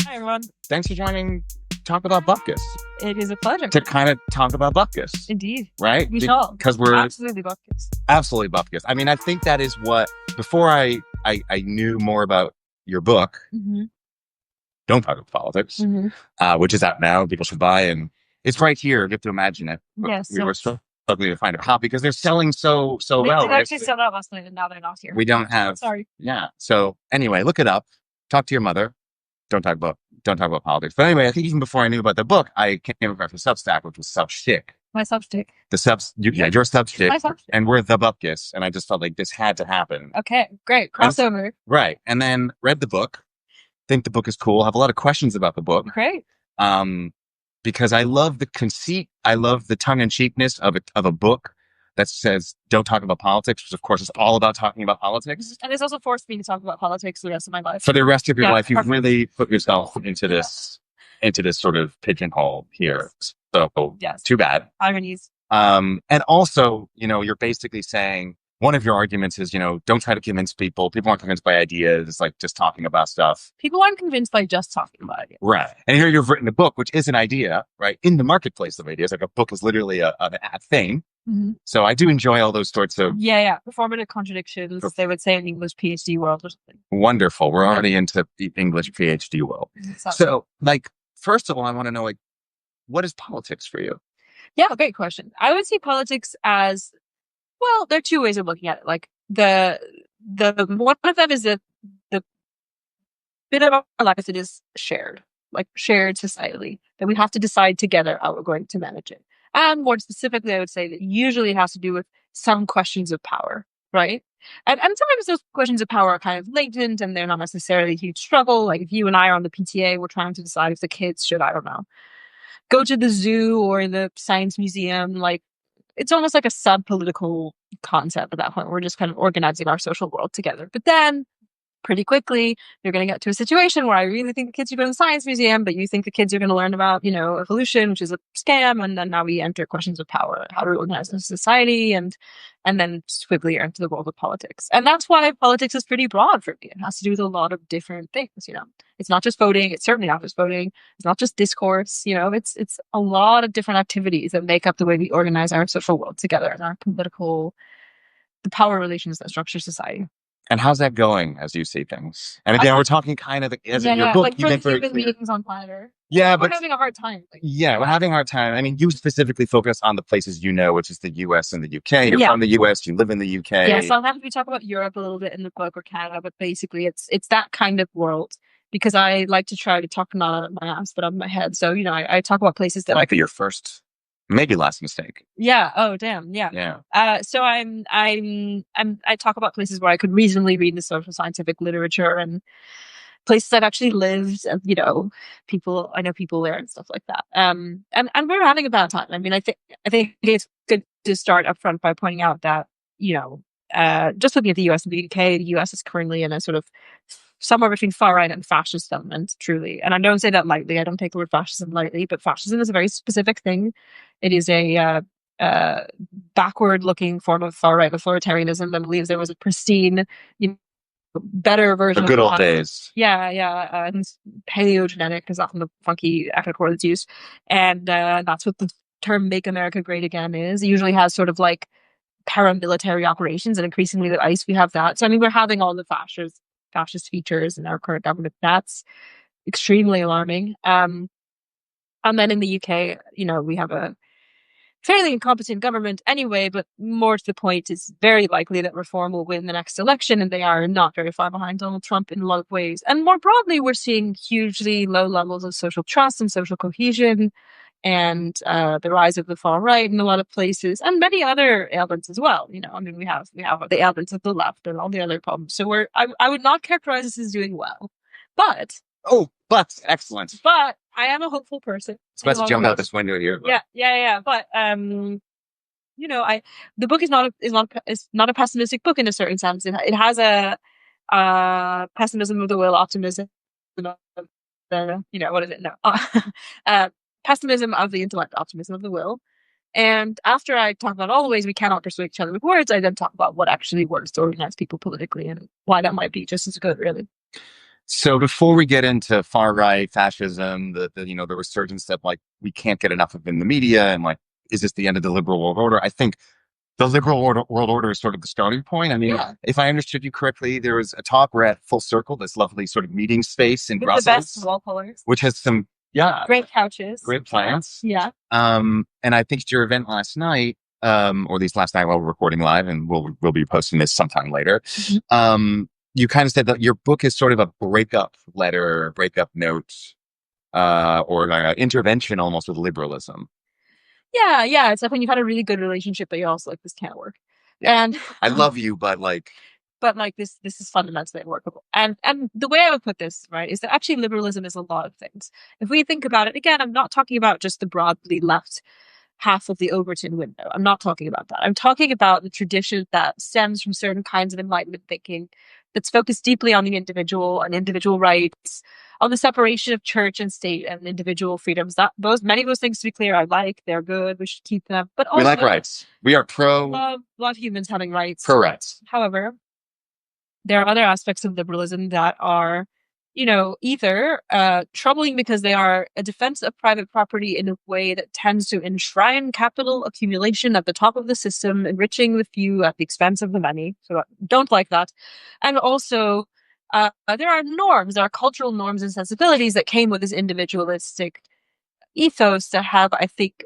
Hi, everyone. Thanks for joining Talk About Bupkes. It is a pleasure. To kind of talk about Bupkes. Indeed. Right? We shall. Because we're absolutely Bupkes. absolutely Bupkes. I mean, I think that is what, before I knew more about your book, Don't Talk About Politics, which is out now, people should buy, and it's right here. You have to imagine it. Yes. We were struggling to find a copy because they're selling so well. They actually sold out last night, and now they're not here. We don't have. Sorry. Yeah. So anyway, look it up. Talk to your mother. Don't talk about politics. But anyway, I think even before I knew about the book, I came across the Substack, which was Substick. My Substick. Your Substick. My Substick. And we're the Bupkes. And I just felt like this had to happen. Okay, great. Crossover. Right. And then read the book. Think the book is cool. Have a lot of questions about the book. Great. Because I love the conceit. I love the tongue-in-cheekness of a book that says, don't talk about politics, which of course is all about talking about politics. And it's also forced me to talk about politics the rest of my life. For the rest of your life, you've really put yourself into this sort of pigeonhole here. So yes. Too bad. Ironies. And also, you're basically saying one of your arguments is, don't try to convince people. People aren't convinced by ideas. It's like just talking about stuff. People aren't convinced by just talking about ideas. Right. And here you've written a book, which is an idea, right? In the marketplace of ideas. Like a book is literally a thing. So I do enjoy all those sorts of performative contradictions. They would say in English PhD world or something. Wonderful. We're already into the English PhD world. So, first of all, I want to know, what is politics for you? Yeah, great question. I would see politics as, well, there are two ways of looking at it. The one of them is the bit of our life that is shared societally, that we have to decide together how we're going to manage it. And more specifically, I would say that usually it has to do with some questions of power, right? And sometimes those questions of power are kind of latent and they're not necessarily a huge struggle. Like if you and I are on the PTA, we're trying to decide if the kids should, I don't know, go to the zoo or the science museum. It's almost like a sub-political concept at that point. We're just kind of organizing our social world together. But then pretty quickly, you're going to get to a situation where I really think the kids should go to the science museum, but you think the kids are going to learn about, evolution, which is a scam. And then now we enter questions of power, how to organize a society, and then swiftly enter the world of politics. And that's why politics is pretty broad for me. It has to do with a lot of different things, It's not just voting. It's certainly not just voting. It's not just discourse. It's a lot of different activities that make up the way we organize our social world together and our the power relations that structure society. And how's that going as you see things? And again, we're talking kind of as in your book. You make very clear. Meetings on Planet Earth. Yeah, we're having a hard time. We're having a hard time. I mean, you specifically focus on the places which is the US and the UK. You're from the US. You live in the UK. Yeah, sometimes we talk about Europe a little bit in the book, or Canada, but basically it's that kind of world. Because I like to try to talk not out of my ass, but out of my head. So I talk about places that like your first. Maybe last mistake. Yeah. Oh, damn. Yeah. Yeah. So I talk about places where I could reasonably read the social scientific literature and places I've actually lived, and I know people there and stuff like that. And we're having a bad time. I mean, I think it's good to start up front by pointing out that just looking at the US and the UK, the US is currently in a sort of somewhere between far right and fascist element, truly. And I don't say that lightly. I don't take the word fascism lightly, but fascism is a very specific thing. It is a backward-looking form of far-right authoritarianism that believes there was a pristine, better version. The good old days. Yeah. And paleogenetic is often the funky ethnic word that's used. And that's what the term "Make America Great Again" is. It usually has sort of like paramilitary operations, and increasingly with ICE, we have that. So, I mean, we're having all the fascist features in our current government. That's extremely alarming. And then in the UK, we have a fairly incompetent government anyway, but more to the point, it's very likely that Reform will win the next election, and they are not very far behind Donald Trump in a lot of ways. And more broadly, we're seeing hugely low levels of social trust and social cohesion, and the rise of the far right in a lot of places, and many other ailments as well. We have the ailments of the left and all the other problems. So I would not characterize this as doing well, but excellent. But I am a hopeful person. So let's jump out this window here. Yeah. But the book is not a pessimistic book in a certain sense. It has a pessimism of the will, optimism of the what is it? No. Pessimism of the intellect, optimism of the will. And after I talk about all the ways we cannot persuade each other with words, I then talk about what actually works to organize people politically and why that might be just as good, really. So before we get into far right fascism, the resurgence that like we can't get enough of in the media, and like, is this the end of the liberal world order? I think the liberal world order is sort of the starting point. I mean, if I understood you correctly, there was a talk. We're at Full Circle, this lovely sort of meeting space in Brussels, the best wall colors, which has some great couches, great plants. Yeah. And I think at your event last night, or at least last night while we're recording live, and we'll be posting this sometime later. Mm-hmm. You kind of said that your book is sort of a breakup letter, breakup note, or like an intervention almost with liberalism. Yeah. It's like when you've had a really good relationship, but you're also like, this can't work. And I love you, but this is fundamentally unworkable. And the way I would put this, right, is that actually liberalism is a lot of things. If we think about it, again, I'm not talking about just the broadly left half of the Overton window. I'm not talking about that. I'm talking about the tradition that stems from certain kinds of Enlightenment thinking that's focused deeply on the individual and individual rights, on the separation of church and state and individual freedoms. Many of those things, to be clear, I like. They're good. We should keep them. But also, we like rights. We are pro. Love humans having rights. Pro rights. However, there are other aspects of liberalism that are, either troubling because they are a defense of private property in a way that tends to enshrine capital accumulation at the top of the system, enriching the few at the expense of the many. So I don't like that. And also, there are cultural norms and sensibilities that came with this individualistic ethos that have, I think,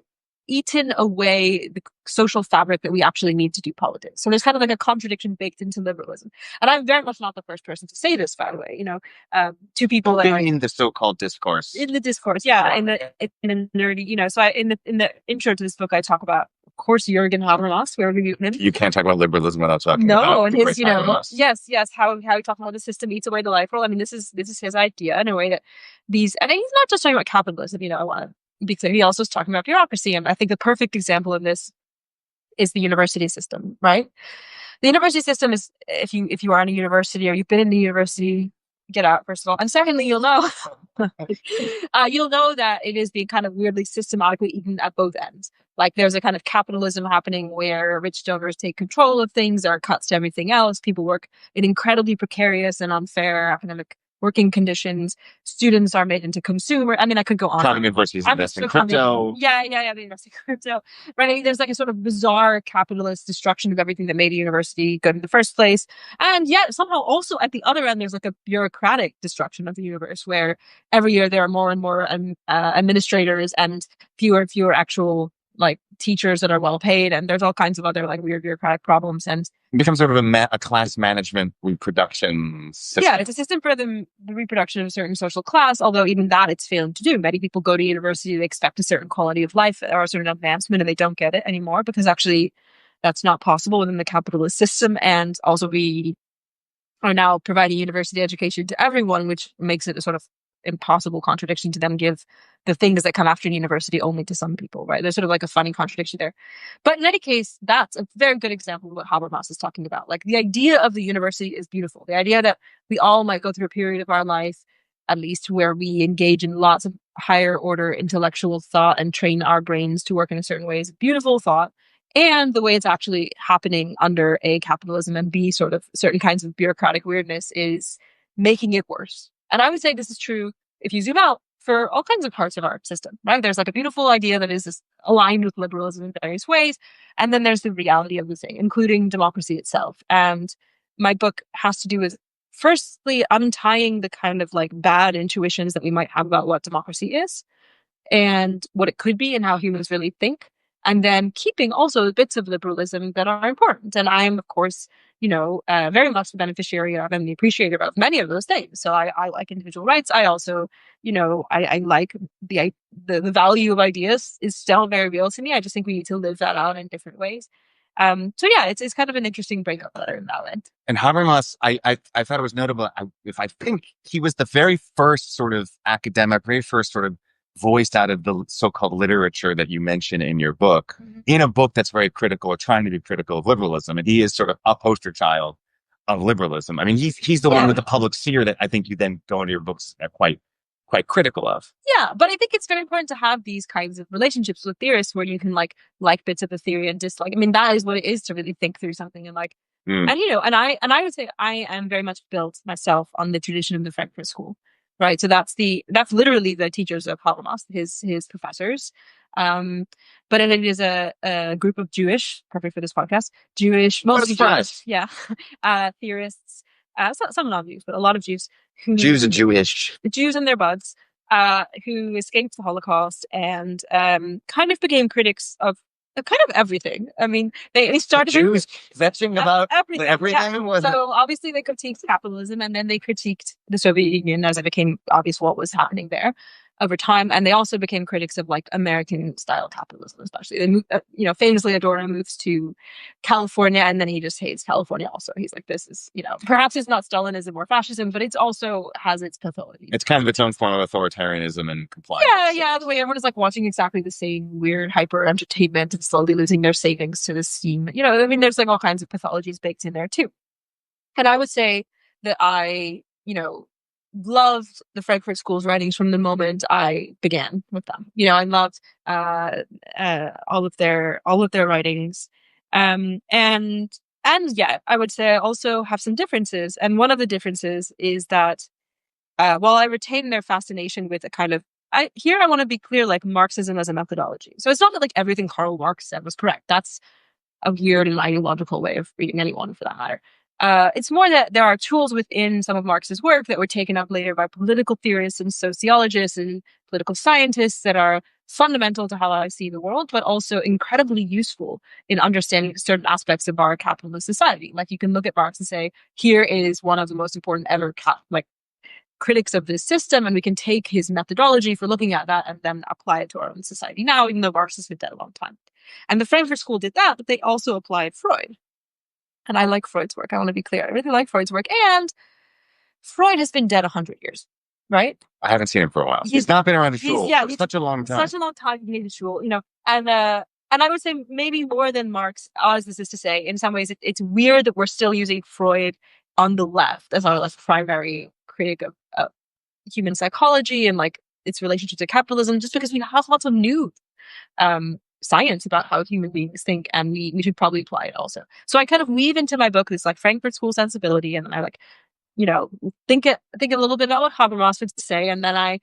eaten away the social fabric that we actually need to do politics. So there's kind of like a contradiction baked into liberalism. And I'm very much not the first person to say this, by the way. To people that in the so-called discourse. In the discourse, yeah. In the nerdy, so in the intro to this book, I talk about, of course, Jürgen Habermas. Where you can't talk about liberalism without talking about and his, yes, how he talks about the system eats away the life role. I mean, this is his idea in a way that and he's not just talking about capitalism. I want to be clear. He also is talking about bureaucracy, and I think the perfect example of this is the university system, right? The university system is, if you are in a university or you've been in the university, get out, first of all. And secondly, you'll know that it is being kind of weirdly systematically eaten at both ends. Like there's a kind of capitalism happening where rich donors take control of things, there are cuts to everything else. People work in incredibly precarious and unfair academic working conditions. Students are made into consumer. I mean, I could go on. Common universities invest in crypto. Yeah, they invest in crypto. Right? There's like a sort of bizarre capitalist destruction of everything that made a university good in the first place. And yet somehow also at the other end, there's like a bureaucratic destruction of the universe where every year there are more and more administrators and fewer and fewer actual like teachers that are well paid, and there's all kinds of other like weird bureaucratic problems, and it becomes sort of a class management reproduction system. Yeah, it's a system for the reproduction of a certain social class, although even that it's failing to do. Many people go to university, they expect a certain quality of life or a certain advancement, and they don't get it anymore because actually that's not possible within the capitalist system. And also we are now providing university education to everyone, which makes it a sort of impossible contradiction to then give the things that come after university only to some people, right? There's sort of like a funny contradiction there. But in any case, that's a very good example of what Habermas is talking about. Like the idea of the university is beautiful. The idea that we all might go through a period of our life, at least where we engage in lots of higher order intellectual thought and train our brains to work in a certain way is a beautiful thought. And the way it's actually happening under A, capitalism, and B, sort of certain kinds of bureaucratic weirdness is making it worse. And I would say this is true if you zoom out for all kinds of parts of our system, right? There's like a beautiful idea that is aligned with liberalism in various ways. And then there's the reality of the thing, including democracy itself. And my book has to do with, firstly, untying the kind of like bad intuitions that we might have about what democracy is and what it could be and how humans really think. And then keeping also bits of liberalism that are important. And I'm, of course, very much the beneficiary of and the appreciator of many of those things. So I like individual rights. I also, I like the value of ideas is still very real to me. I just think we need to live that out in different ways. So yeah, it's kind of an interesting breakup letter in that end. And Habermas, I thought it was notable. I think he was the very first sort of academic, very first sort of voiced out of the so-called literature that you mention in your book, in a book that's very critical or trying to be critical of liberalism. And he is sort of a poster child of liberalism. I mean, he's the one with the public sphere that I think you then go into your books quite quite critical of. Yeah, but I think it's very important to have these kinds of relationships with theorists where you can like bits of the theory and dislike. I mean, that is what it is to really think through something and like, and you know, and I would say I am very much built myself on the tradition of the Frankfurt School, right? So that's literally the teachers of Habermas, his professors. But it is a group of Jewish, perfect for this podcast, mostly Jewish, yeah, theorists. Some non-Jews, but a lot of Jews. Jews and Jewish. The Jews and their buds, who escaped the Holocaust and kind of became critics of kind of everything. I mean, they started Jews vetting about everything. Yeah. So obviously they critiqued capitalism, and then they critiqued the Soviet Union as it became obvious what was happening there over time. And they also became critics of like American style capitalism, especially. They moved, famously Adorno moves to California, and then he just hates California also. He's like, this is, perhaps it's not Stalinism or fascism, but it's also has its pathology. It's kind of its own form of authoritarianism and compliance. Yeah. The way everyone is like watching exactly the same weird hyper entertainment and slowly losing their savings to this scheme. I mean, there's like all kinds of pathologies baked in there too. And I would say that I, loved the Frankfurt School's writings from the moment I began with them. I loved all of their writings, and yeah, I would say I also have some differences. And one of the differences is that while I retain their fascination with a kind of I want to be clear, like Marxism as a methodology. So it's not that like everything Karl Marx said was correct. That's a weird and ideological way of reading anyone, for that matter. It's more that there are tools within some of Marx's work that were taken up later by political theorists and sociologists and political scientists that are fundamental to how I see the world, but also incredibly useful in understanding certain aspects of our capitalist society. Like you can look at Marx and say, here is one of the most important ever critics of this system, and we can take his methodology for looking at that and then apply it to our own society now, even though Marx has been dead a long time. And the Frankfurt School did that, but they also applied Freud. And I like Freud's work. I want to be clear. I really like Freud's work. And Freud has been dead 100 years, right? I haven't seen him for a while. He's not been around the shul for such a long time. Such a long time. He needed shul, and I would say maybe more than Marx, as this is to say, in some ways, it's weird that we're still using Freud on the left as our primary critic of human psychology and like its relationship to capitalism, just because we have lots of new science about how human beings think, and we should probably apply it also. So I kind of weave into my book this like Frankfurt School sensibility, and then I think a little bit about what Habermas would say, and then I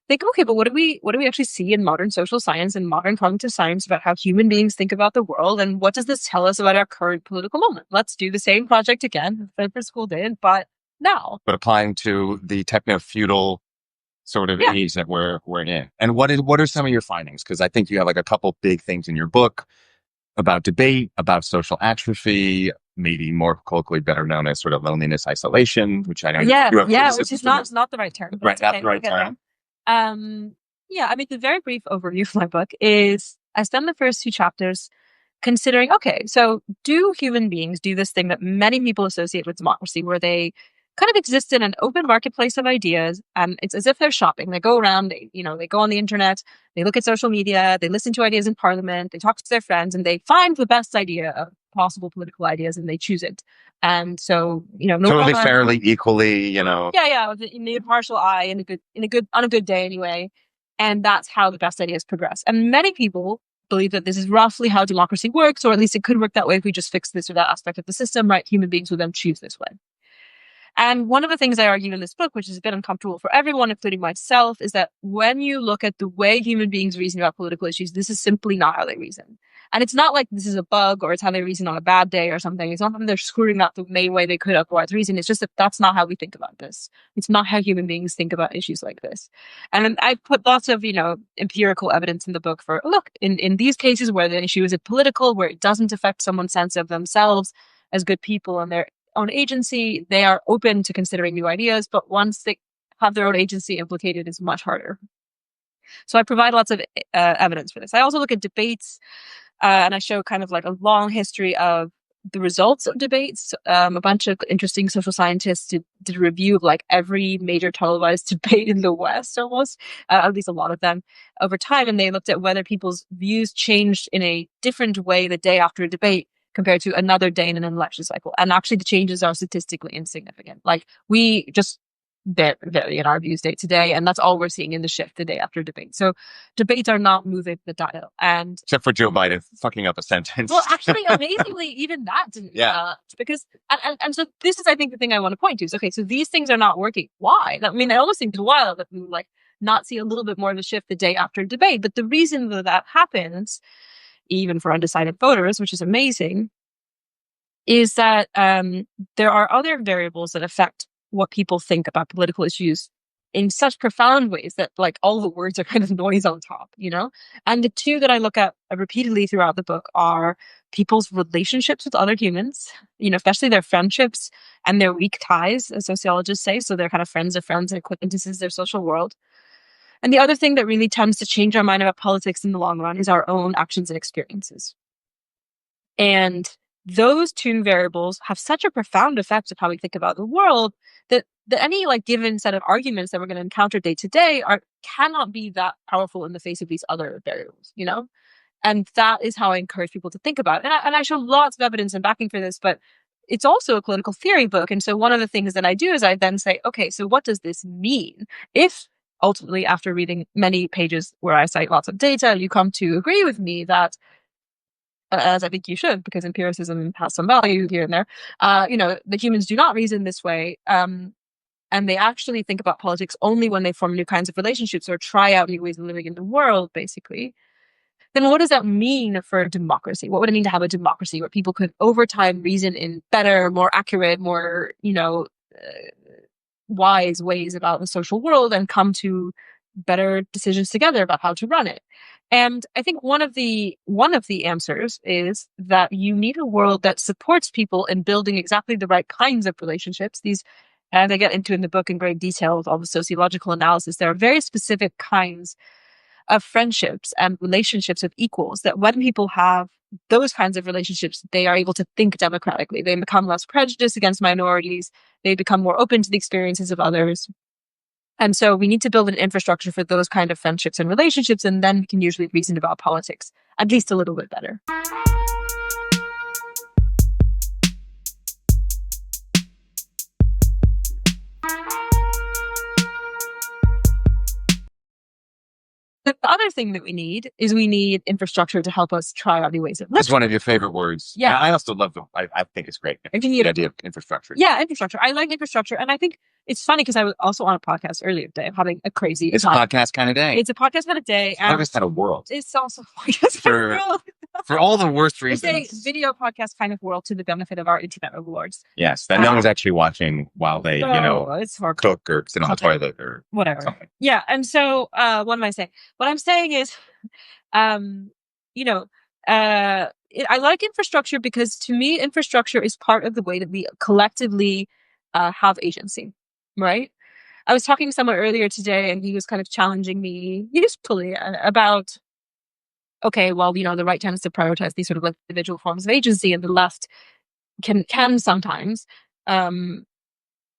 think, okay, but what do we actually see in modern social science and modern cognitive science about how human beings think about the world, and what does this tell us about our current political moment? Let's do the same project again. Frankfurt School did, but now. But applying to the techno-feudal sort of age that we're in. And what are some of your findings? Because I think you have like a couple big things in your book about debate, about social atrophy, maybe more colloquially better known as sort of loneliness, isolation, which I know you have which is not the right term. Right, not the right term. I mean, the very brief overview of my book is I spend the first 2 chapters considering, okay, so do human beings do this thing that many people associate with democracy, where they kind of exist in an open marketplace of ideas, and it's as if they're shopping. They go around, they go on the internet, they look at social media, they listen to ideas in parliament, they talk to their friends, and they find the best idea of possible political ideas and they choose it. And so, totally fairly, equally, with an impartial eye on a good day anyway. And that's how the best ideas progress. And many people believe that this is roughly how democracy works, or at least it could work that way if we just fix this or that aspect of the system, right? Human beings would then choose this way. And one of the things I argue in this book, which is a bit uncomfortable for everyone, including myself, is that when you look at the way human beings reason about political issues, this is simply not how they reason. And it's not like this is a bug or it's how they reason on a bad day or something. It's not that they're screwing up the main way they could otherwise reason. It's just that that's not how we think about this. It's not how human beings think about issues like this. And I put lots of, empirical evidence in the book for, look, in these cases where the issue is political, where it doesn't affect someone's sense of themselves as good people and their own agency, they are open to considering new ideas. But once they have their own agency implicated, it's much harder. So I provide lots of evidence for this. I also look at debates, and I show kind of like a long history of the results of debates. A bunch of interesting social scientists did a review of like every major televised debate in the West, almost, at least a lot of them, over time. And they looked at whether people's views changed in a different way the day after a debate compared to another day in an election cycle. And actually the changes are statistically insignificant. Like we just vary in our views day to day, and that's all we're seeing in the shift the day after debate. So debates are not moving the dial, and except for Joe Biden fucking up a sentence. well, actually, amazingly, even that didn't. Yeah. Because and so this is, I think, the thing I want to point to is, okay, so these things are not working. Why? I mean, it almost seems wild that we would like not see a little bit more of a shift the day after debate. But the reason that that happens, even for undecided voters, which is amazing, is that there are other variables that affect what people think about political issues in such profound ways that like all the words are kind of noise on top, you know? And the two that I look at repeatedly throughout the book are people's relationships with other humans, you know, especially their friendships and their weak ties, as sociologists say. So they're kind of friends of friends and acquaintances, their social world. And the other thing that really tends to change our mind about politics in the long run is our own actions and experiences. And those two variables have such a profound effect of how we think about the world that any like given set of arguments that we're going to encounter day to day cannot be that powerful in the face of these other variables, you know? And that is how I encourage people to think about it. And I show lots of evidence and backing for this, but it's also a political theory book. And so one of the things that I do is I then say, okay, so what does this mean? If ultimately, after reading many pages where I cite lots of data, you come to agree with me that, as I think you should, because empiricism has some value here and there, you know, the humans do not reason this way. And they actually think about politics only when they form new kinds of relationships or try out new ways of living in the world, basically. Then what does that mean for a democracy? What would it mean to have a democracy where people could over time reason in better, more accurate, more, you know, wise ways about the social world and come to better decisions together about how to run it? And I think one of the answers is that you need a world that supports people in building exactly the right kinds of relationships. These, as I get into in the book in great detail with all the sociological analysis, there are very specific kinds of friendships and relationships of equals that when people have those kinds of relationships, they are able to think democratically. They become less prejudiced against minorities. They become more open to the experiences of others. And so we need to build an infrastructure for those kind of friendships and relationships, and then we can usually reason about politics at least a little bit better. The other thing that we need infrastructure to help us try out new ways of living. That's one of your favorite words. Yeah. I also love I think it's great. The idea of infrastructure. Yeah, infrastructure. I like infrastructure. And I think it's funny because I was also on a podcast earlier today. I'm having a crazy It's time. A podcast kind of day. It's a podcast kind of day. It's podcast kind of world. It's also a podcast kind of world. For all the worst reasons. It's a video podcast kind of world to the benefit of our internet overlords. Yes, that no one's actually watching while they, it's cook or sit on the toilet or whatever. Something. Yeah, and so what am I saying? What I'm saying is, I like infrastructure because to me, infrastructure is part of the way that we collectively have agency, right? I was talking to someone earlier today, and he was kind of challenging me usefully about, okay, well, the right tends to prioritize these sort of individual forms of agency, and the left can sometimes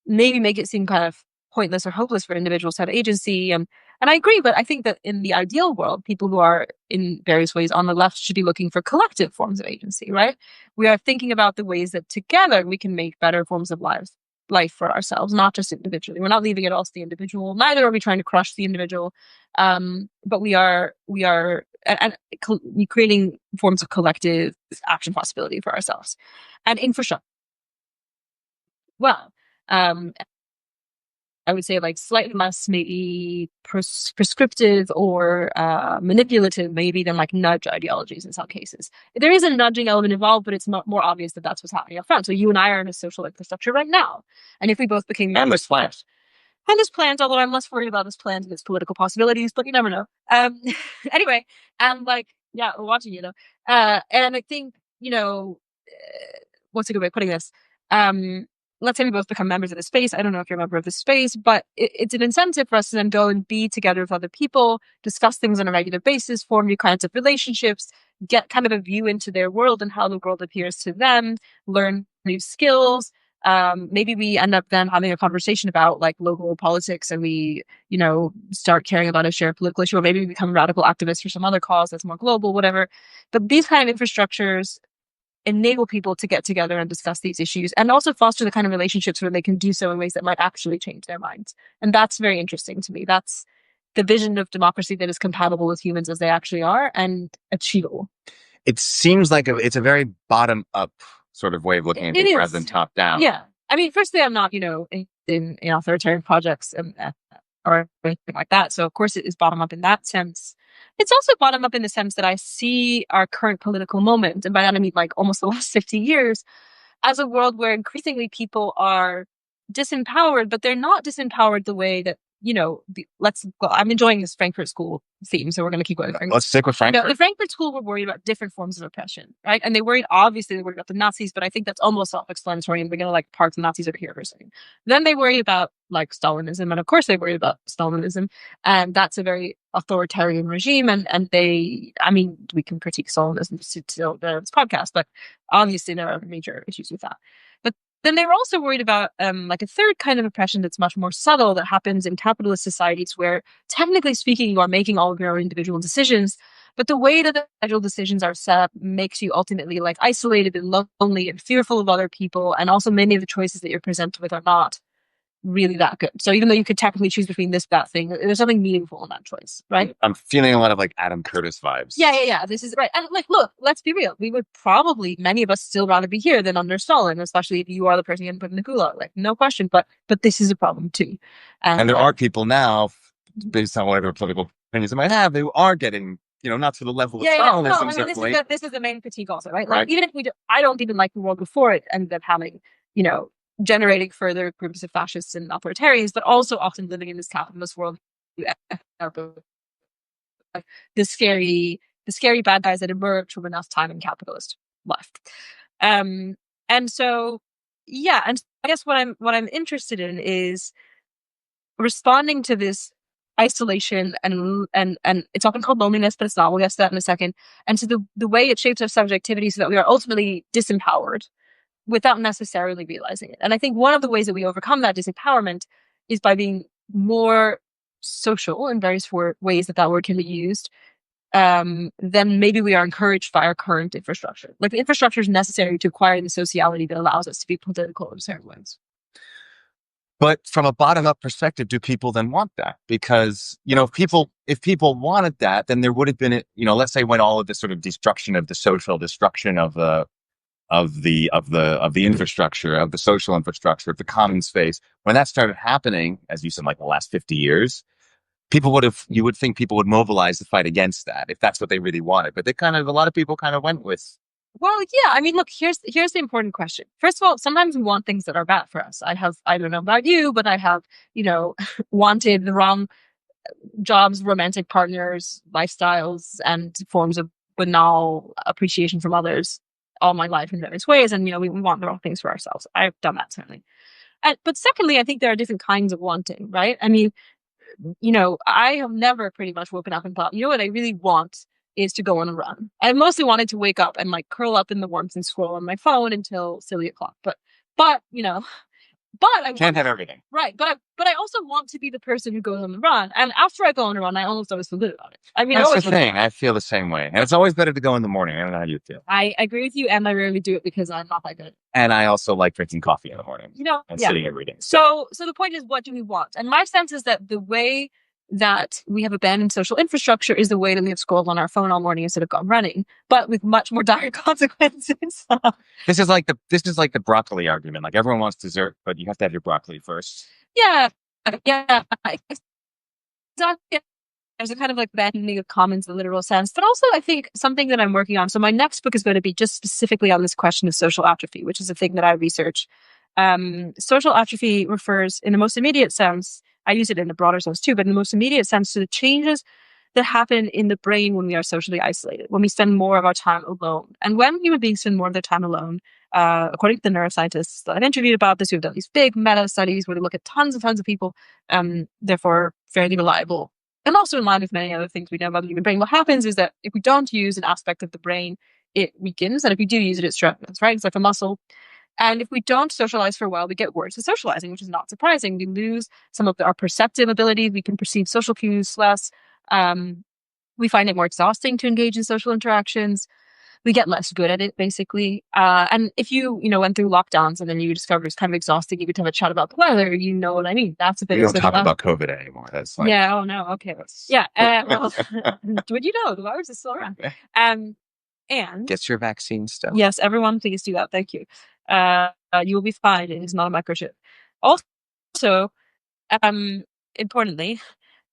maybe make it seem kind of pointless or hopeless for individuals to have agency. And I agree, but I think that in the ideal world, people who are in various ways on the left should be looking for collective forms of agency, right? We are thinking about the ways that together we can make better forms of life for ourselves, not just individually. We're not leaving it all to the individual. Neither are we trying to crush the individual. But we are creating forms of collective action possibility for ourselves. And infrastructure. Well, I would say like slightly less maybe prescriptive or manipulative maybe than like nudge ideologies in some cases. There is a nudging element involved, but it's more obvious that that's what's happening up front. So you and I are in a social infrastructure right now. And if we both became... And there's plans. And there's plans, although I'm less worried about this plans and its political possibilities, but you never know. Anyway, and like, yeah, we're watching, and I think, what's a good way of putting this? Let's say we both become members of the space. I don't know if you're a member of the space, but it's an incentive for us to then go and be together with other people, discuss things on a regular basis, form new kinds of relationships, get kind of a view into their world and how the world appears to them, learn new skills. Maybe we end up then having a conversation about like local politics and we, start caring about a shared political issue, or maybe we become radical activists for some other cause that's more global, whatever. But these kind of infrastructures enable people to get together and discuss these issues, and also foster the kind of relationships where they can do so in ways that might actually change their minds. And that's very interesting to me. That's the vision of democracy that is compatible with humans as they actually are and achievable. It seems like it's a very bottom up sort of way of looking at it rather than top down. Yeah. I mean, firstly, I'm not, in authoritarian projects or anything like that. So of course it is bottom up in that sense. It's also bottom up in the sense that I see our current political moment, and by that I mean like almost the last 50 years, as a world where increasingly people are disempowered, but they're not disempowered the way that, I'm enjoying this Frankfurt School theme, so we're going to keep going. Let's stick with Frankfurt. The Frankfurt School were worried about different forms of oppression, right? And they worried about the Nazis, but I think that's almost self-explanatory, and we're going to park the Nazis over here for a second. Then they worry about Stalinism, and of course they worry about Stalinism, and that's a very authoritarian regime, and we can critique Stalinism still this podcast, but obviously there are major issues with that. But then they were also worried about a third kind of oppression that's much more subtle that happens in capitalist societies where, technically speaking, you are making all of your own individual decisions, but the way that the individual decisions are set up makes you ultimately isolated and lonely and fearful of other people, and also many of the choices that you're presented with are not really that good. So even though you could technically choose between this, that thing, there's something meaningful in that choice, right? I'm feeling a lot of Adam Curtis vibes. Yeah. This is right. And look, let's be real. We would probably, many of us, still rather be here than under Stalin, especially if you are the person getting put in the gulag. No question. But this is a problem too. And there are people now, based on whatever political opinions they might have, who are getting, not to the level of Stalinism. This is the main critique also, right? Even if I don't even like the world before it ended up having, generating further groups of fascists and authoritarians, but also often living in this capitalist world, the scary bad guys that emerge from enough time in capitalist life. And so, yeah, and I guess what I'm interested in is responding to this isolation and it's often called loneliness, but it's not. We'll get to that in a second. And to the way it shapes our subjectivity so that we are ultimately disempowered without necessarily realizing it. And I think one of the ways that we overcome that disempowerment is by being more social in various ways that word can be used, then maybe we are encouraged by our current infrastructure. The infrastructure is necessary to acquire the sociality that allows us to be political in certain ways. But from a bottom-up perspective, do people then want that? Because, if people wanted that, then there would have been, let's say when all of this sort of destruction of the social, destruction of the infrastructure, of the social infrastructure, of the common space, when that started happening, as you said, the last 50 years, you would think people would mobilize the fight against that if that's what they really wanted. But a lot of people went with. Well, yeah. Look, here's the important question. First of all, sometimes we want things that are bad for us. I don't know about you, but I have, wanted the wrong jobs, romantic partners, lifestyles, and forms of banal appreciation from others all my life in various ways. And, we want the wrong things for ourselves. I've done that, certainly. But secondly, I think there are different kinds of wanting, right? I have never pretty much woken up and thought, what I really want is to go on a run. I mostly wanted to wake up and curl up in the warmth and scroll on my phone until silly o'clock. But I can't have everything. Right. But I also want to be the person who goes on the run. And after I go on a run, I almost always feel good about it. That's the thing. I feel the same way. And it's always better to go in the morning. I don't know how you feel. I agree with you, and I rarely do it because I'm not that good. And I also like drinking coffee in the morning. And sitting and reading. So the point is, what do we want? And my sense is that the way that we have abandoned social infrastructure is the way that we have scrolled on our phone all morning instead of gone running, but with much more dire consequences. This is like the broccoli argument. Everyone wants dessert, but you have to have your broccoli first. Yeah. There's a kind of abandoning of commons in the literal sense, but also I think something that I'm working on. So my next book is going to be just specifically on this question of social atrophy, which is a thing that I research. Social atrophy refers, in the most immediate sense, I use it in a broader sense too, but in the most immediate sense, to the changes that happen in the brain when we are socially isolated, when we spend more of our time alone. And when human beings spend more of their time alone, according to the neuroscientists that I've interviewed about this, who've done these big meta studies where they look at tons and tons of people, therefore fairly reliable, and also in line with many other things we know about the human brain, what happens is that if we don't use an aspect of the brain, it weakens. And if we do use it, it strengthens, right? It's like a muscle. And if we don't socialize for a while, we get worse at socializing, which is not surprising. We lose some of our perceptive ability. We can perceive social cues less. We find it more exhausting to engage in social interactions. we get less good at it, basically. And if you went through lockdowns and then you discovered it's kind of exhausting, you could have a chat about the weather. You know what I mean? That's a bit. We don't talk about COVID anymore. That's like, yeah. Oh no. Okay. Yeah. Well, would you know the virus is still around? And get your vaccine still. Yes, everyone, please do that. Thank you. You will be fine. It is not a microchip. Also, importantly,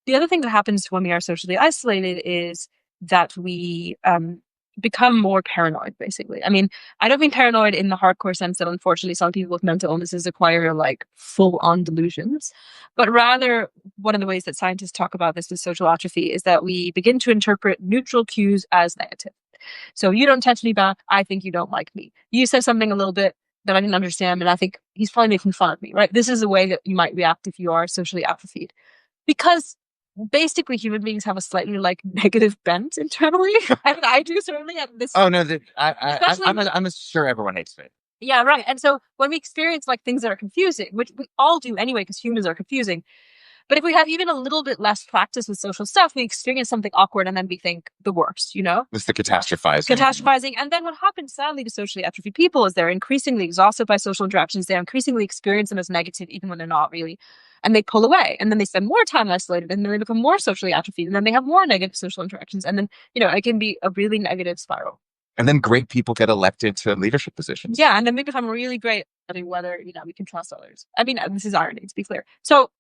the other thing that happens when we are socially isolated is that we become more paranoid, basically. I mean, I don't mean paranoid in the hardcore sense that unfortunately some people with mental illnesses acquire like full-on delusions, but rather one of the ways that scientists talk about this with social atrophy is that we begin to interpret neutral cues as negative. So you don't touch me back, I think you don't like me. You said something a little bit that I didn't understand, and I think he's probably making fun of me, right? This is a way that you might react if you are socially atrophied. Because basically human beings have a slightly like negative bent internally. And I do certainly at this. Oh no, I'm sure everyone hates me. Yeah, right. And so when we experience like things that are confusing, which we all do anyway, because humans are confusing. But if we have even a little bit less practice with social stuff, we experience something awkward and then we think the worst, It's the catastrophizing. Catastrophizing. And then what happens, sadly, to socially atrophied people is they're increasingly exhausted by social interactions. They increasingly experience them as negative, even when they're not really. And they pull away. And then they spend more time isolated. And then they become more socially atrophied. And then they have more negative social interactions. And then, it can be a really negative spiral. And then great people get elected to leadership positions. Yeah. And then we become really great at whether, we can trust others. I mean, this is irony, to be clear. So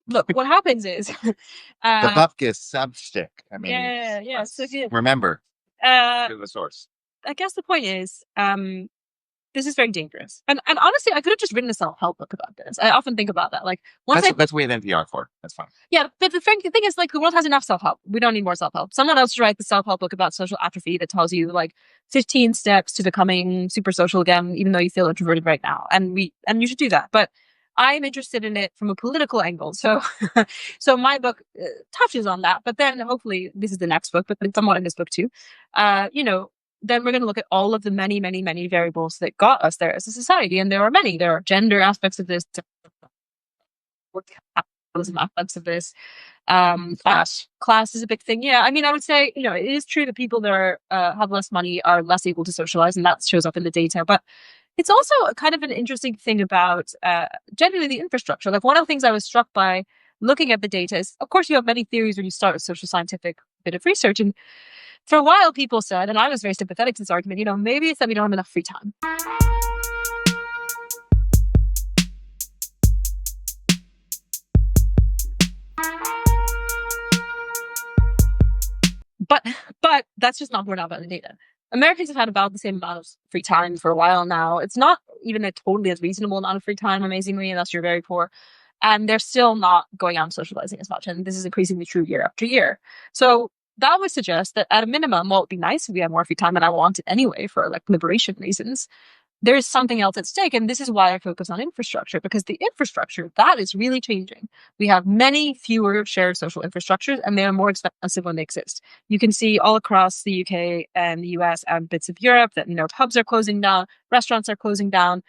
look, what happens is the Bupkes substick. I mean, yeah. So remember, to the source. I guess the point is, this is very dangerous. And honestly, I could have just written a self-help book about this. I often think about that. Like, that's what we have NPR for. That's fine. Yeah, but the thing is, like, the world has enough self-help. We don't need more self-help. Someone else should write the self-help book about social atrophy that tells you like 15 steps to becoming super social again, even though you feel introverted right now. And you should do that. But I'm interested in it from a political angle. So my book touches on that. But then hopefully this is the next book, but somewhat in this book too. Then we're going to look at all of the many, many, many variables that got us there as a society. And there are many. There are gender aspects of this, aspects of this. Class is a big thing. Yeah. I mean, I would say, it is true that people that are have less money are less able to socialize, and that shows up in the data. But it's also kind of an interesting thing about generally the infrastructure. Like, one of the things I was struck by looking at the data is, of course, you have many theories when you start a social scientific bit of research. And for a while, people said, and I was very sympathetic to this argument, maybe it's that we don't have enough free time. But that's just not borne out by the data. Americans have had about the same amount of free time for a while now. It's not even a totally as reasonable amount of free time, amazingly, unless you're very poor. And they're still not going out and socializing as much. And this is increasingly true year after year. So that would suggest that at a minimum, while it'd be nice if we had more free time, and I want it anyway for like liberation reasons, there is something else at stake. And this is why I focus on infrastructure, because the infrastructure, that is really changing. We have many fewer shared social infrastructures, and they are more expensive when they exist. You can see all across the UK and the US and bits of Europe that, pubs are closing down, restaurants are closing down,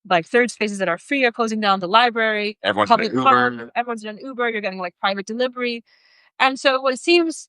like third spaces that are free are closing down, the library, everyone's public Uber. Everyone's doing Uber, you're getting like private delivery. And so what it seems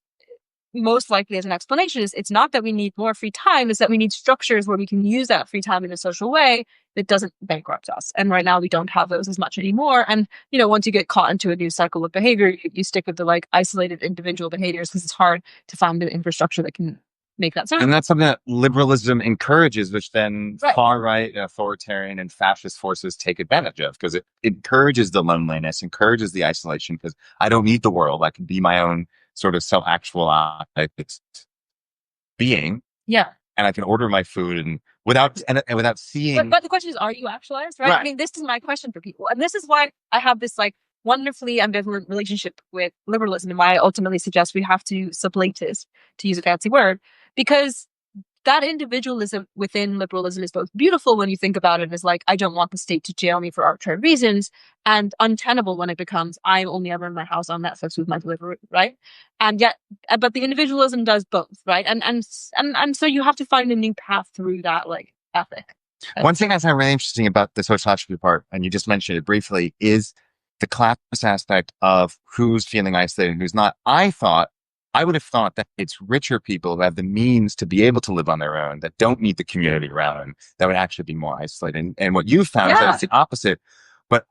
most likely as an explanation is it's not that we need more free time, it's that we need structures where we can use that free time in a social way that doesn't bankrupt us. And right now we don't have those as much anymore. And, once you get caught into a new cycle of behavior, you stick with the like isolated individual behaviors because it's hard to find the infrastructure that can make that sense. And that's something that liberalism encourages, which then far-right, authoritarian, and fascist forces take advantage of, because it encourages the loneliness, encourages the isolation, because I don't need the world. I can be my own sort of self-actualized being. Yeah. And I can order my food and without seeing. But the question is, are you actualized? Right? I mean, this is my question for people. And this is why I have this like wonderfully ambivalent relationship with liberalism, and why I ultimately suggest we have to sublate this, to use a fancy word, because that individualism within liberalism is both beautiful when you think about it as like, I don't want the state to jail me for arbitrary reasons, and untenable when it becomes, I'm only ever in my house on Netflix with my delivery, right? And yet, but the individualism does both, right? And so you have to find a new path through that like ethic. One thing I find really interesting about the social attribute part, and you just mentioned it briefly, is the class aspect of who's feeling isolated and who's not. I thought I would have thought that it's richer people who have the means to be able to live on their own, that don't need the community around them, that would actually be more isolated. And what you found is that it's the opposite. But,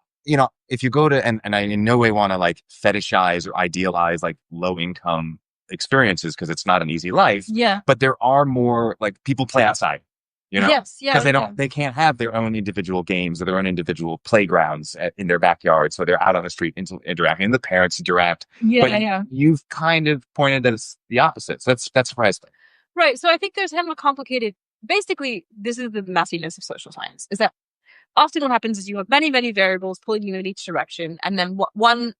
if you go to, and I in no way want to like fetishize or idealize like low income experiences because it's not an easy life. Yeah. But there are more like people play outside. Yes, yeah, because they can't have their own individual games or their own individual playgrounds in their backyard. So they're out on the street interacting, and the parents interact. Yeah, but yeah. You've kind of pointed that it's the opposite. So that surprised me. Right. So I think there's kind of a complicated, basically, this is the messiness of social science, is that often what happens is you have many, many variables pulling you in each direction, and then one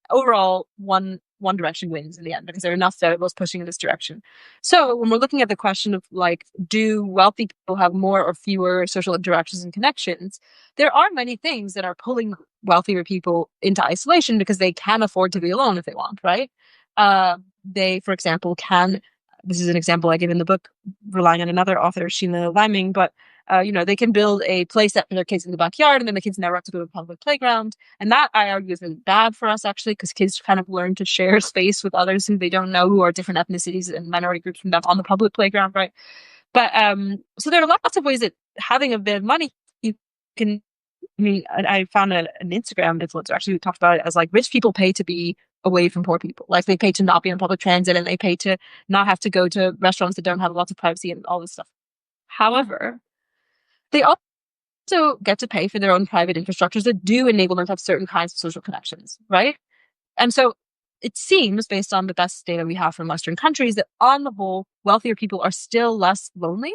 direction wins in the end because there are enough variables pushing in this direction. So when we're looking at the question of like, do wealthy people have more or fewer social interactions and connections, there are many things that are pulling wealthier people into isolation because they can afford to be alone if they want, right? They, for example, this is an example I give in the book, relying on another author, Sheila Liming, but they can build a play set for their kids in the backyard, and then the kids never have to go to a public playground. And that, I argue, is really bad for us, actually, because kids kind of learn to share space with others who they don't know, who are different ethnicities and minority groups from them on the public playground, right? But so there are lots of ways that having a bit of money, you can. I mean, I found an Instagram influencer actually who talked about it as like rich people pay to be away from poor people. Like they pay to not be on public transit, and they pay to not have to go to restaurants that don't have lots of privacy and all this stuff. However, they also get to pay for their own private infrastructures that do enable them to have certain kinds of social connections, right? And so it seems, based on the best data we have from Western countries, that on the whole, wealthier people are still less lonely,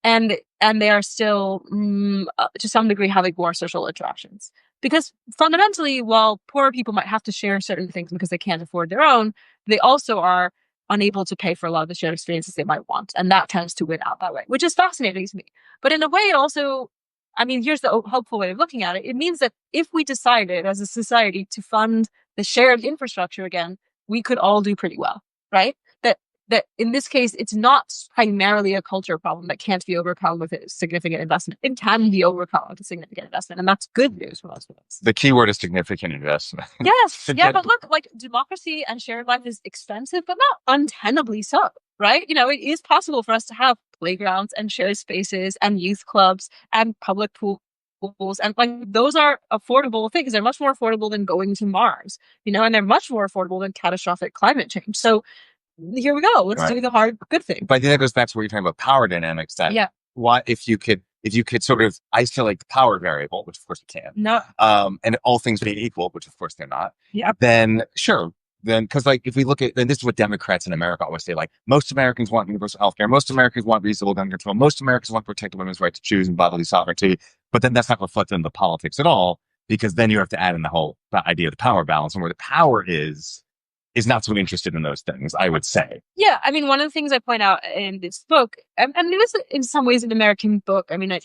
and they are still, to some degree, having more social interactions. Because fundamentally, while poorer people might have to share certain things because they can't afford their own, they also are unable to pay for a lot of the shared experiences they might want. And that tends to win out that way, which is fascinating to me. But in a way, it also, I mean, here's the hopeful way of looking at it. It means that if we decided as a society to fund the shared infrastructure again, we could all do pretty well, right? That in this case, it's not primarily a culture problem that can't be overcome with a significant investment. It can be overcome with a significant investment, and that's good news for most of us. The key word is significant investment. Yes, yeah, but look, like democracy and shared life is expensive, but not untenably so, right? It is possible for us to have playgrounds and shared spaces and youth clubs and public pools, and like those are affordable things. They're much more affordable than going to Mars, and they're much more affordable than catastrophic climate change. So here we go. Let's do the hard, good thing. But I think that goes back to what you're talking about power dynamics. Why, if you could sort of isolate the power variable, which of course you can, no, and all things being equal, which of course they're not, yeah, then sure. Then, because like if we look at, then this is what Democrats in America always say, like most Americans want universal health care, most Americans want reasonable gun control, most Americans want to protect women's right to choose and bodily sovereignty. But then that's not reflected in the politics at all, because then you have to add in the whole idea of the power balance, and where the power is not so interested in those things, I would say. Yeah, I mean, one of the things I point out in this book, and it is in some ways an American book. I mean, I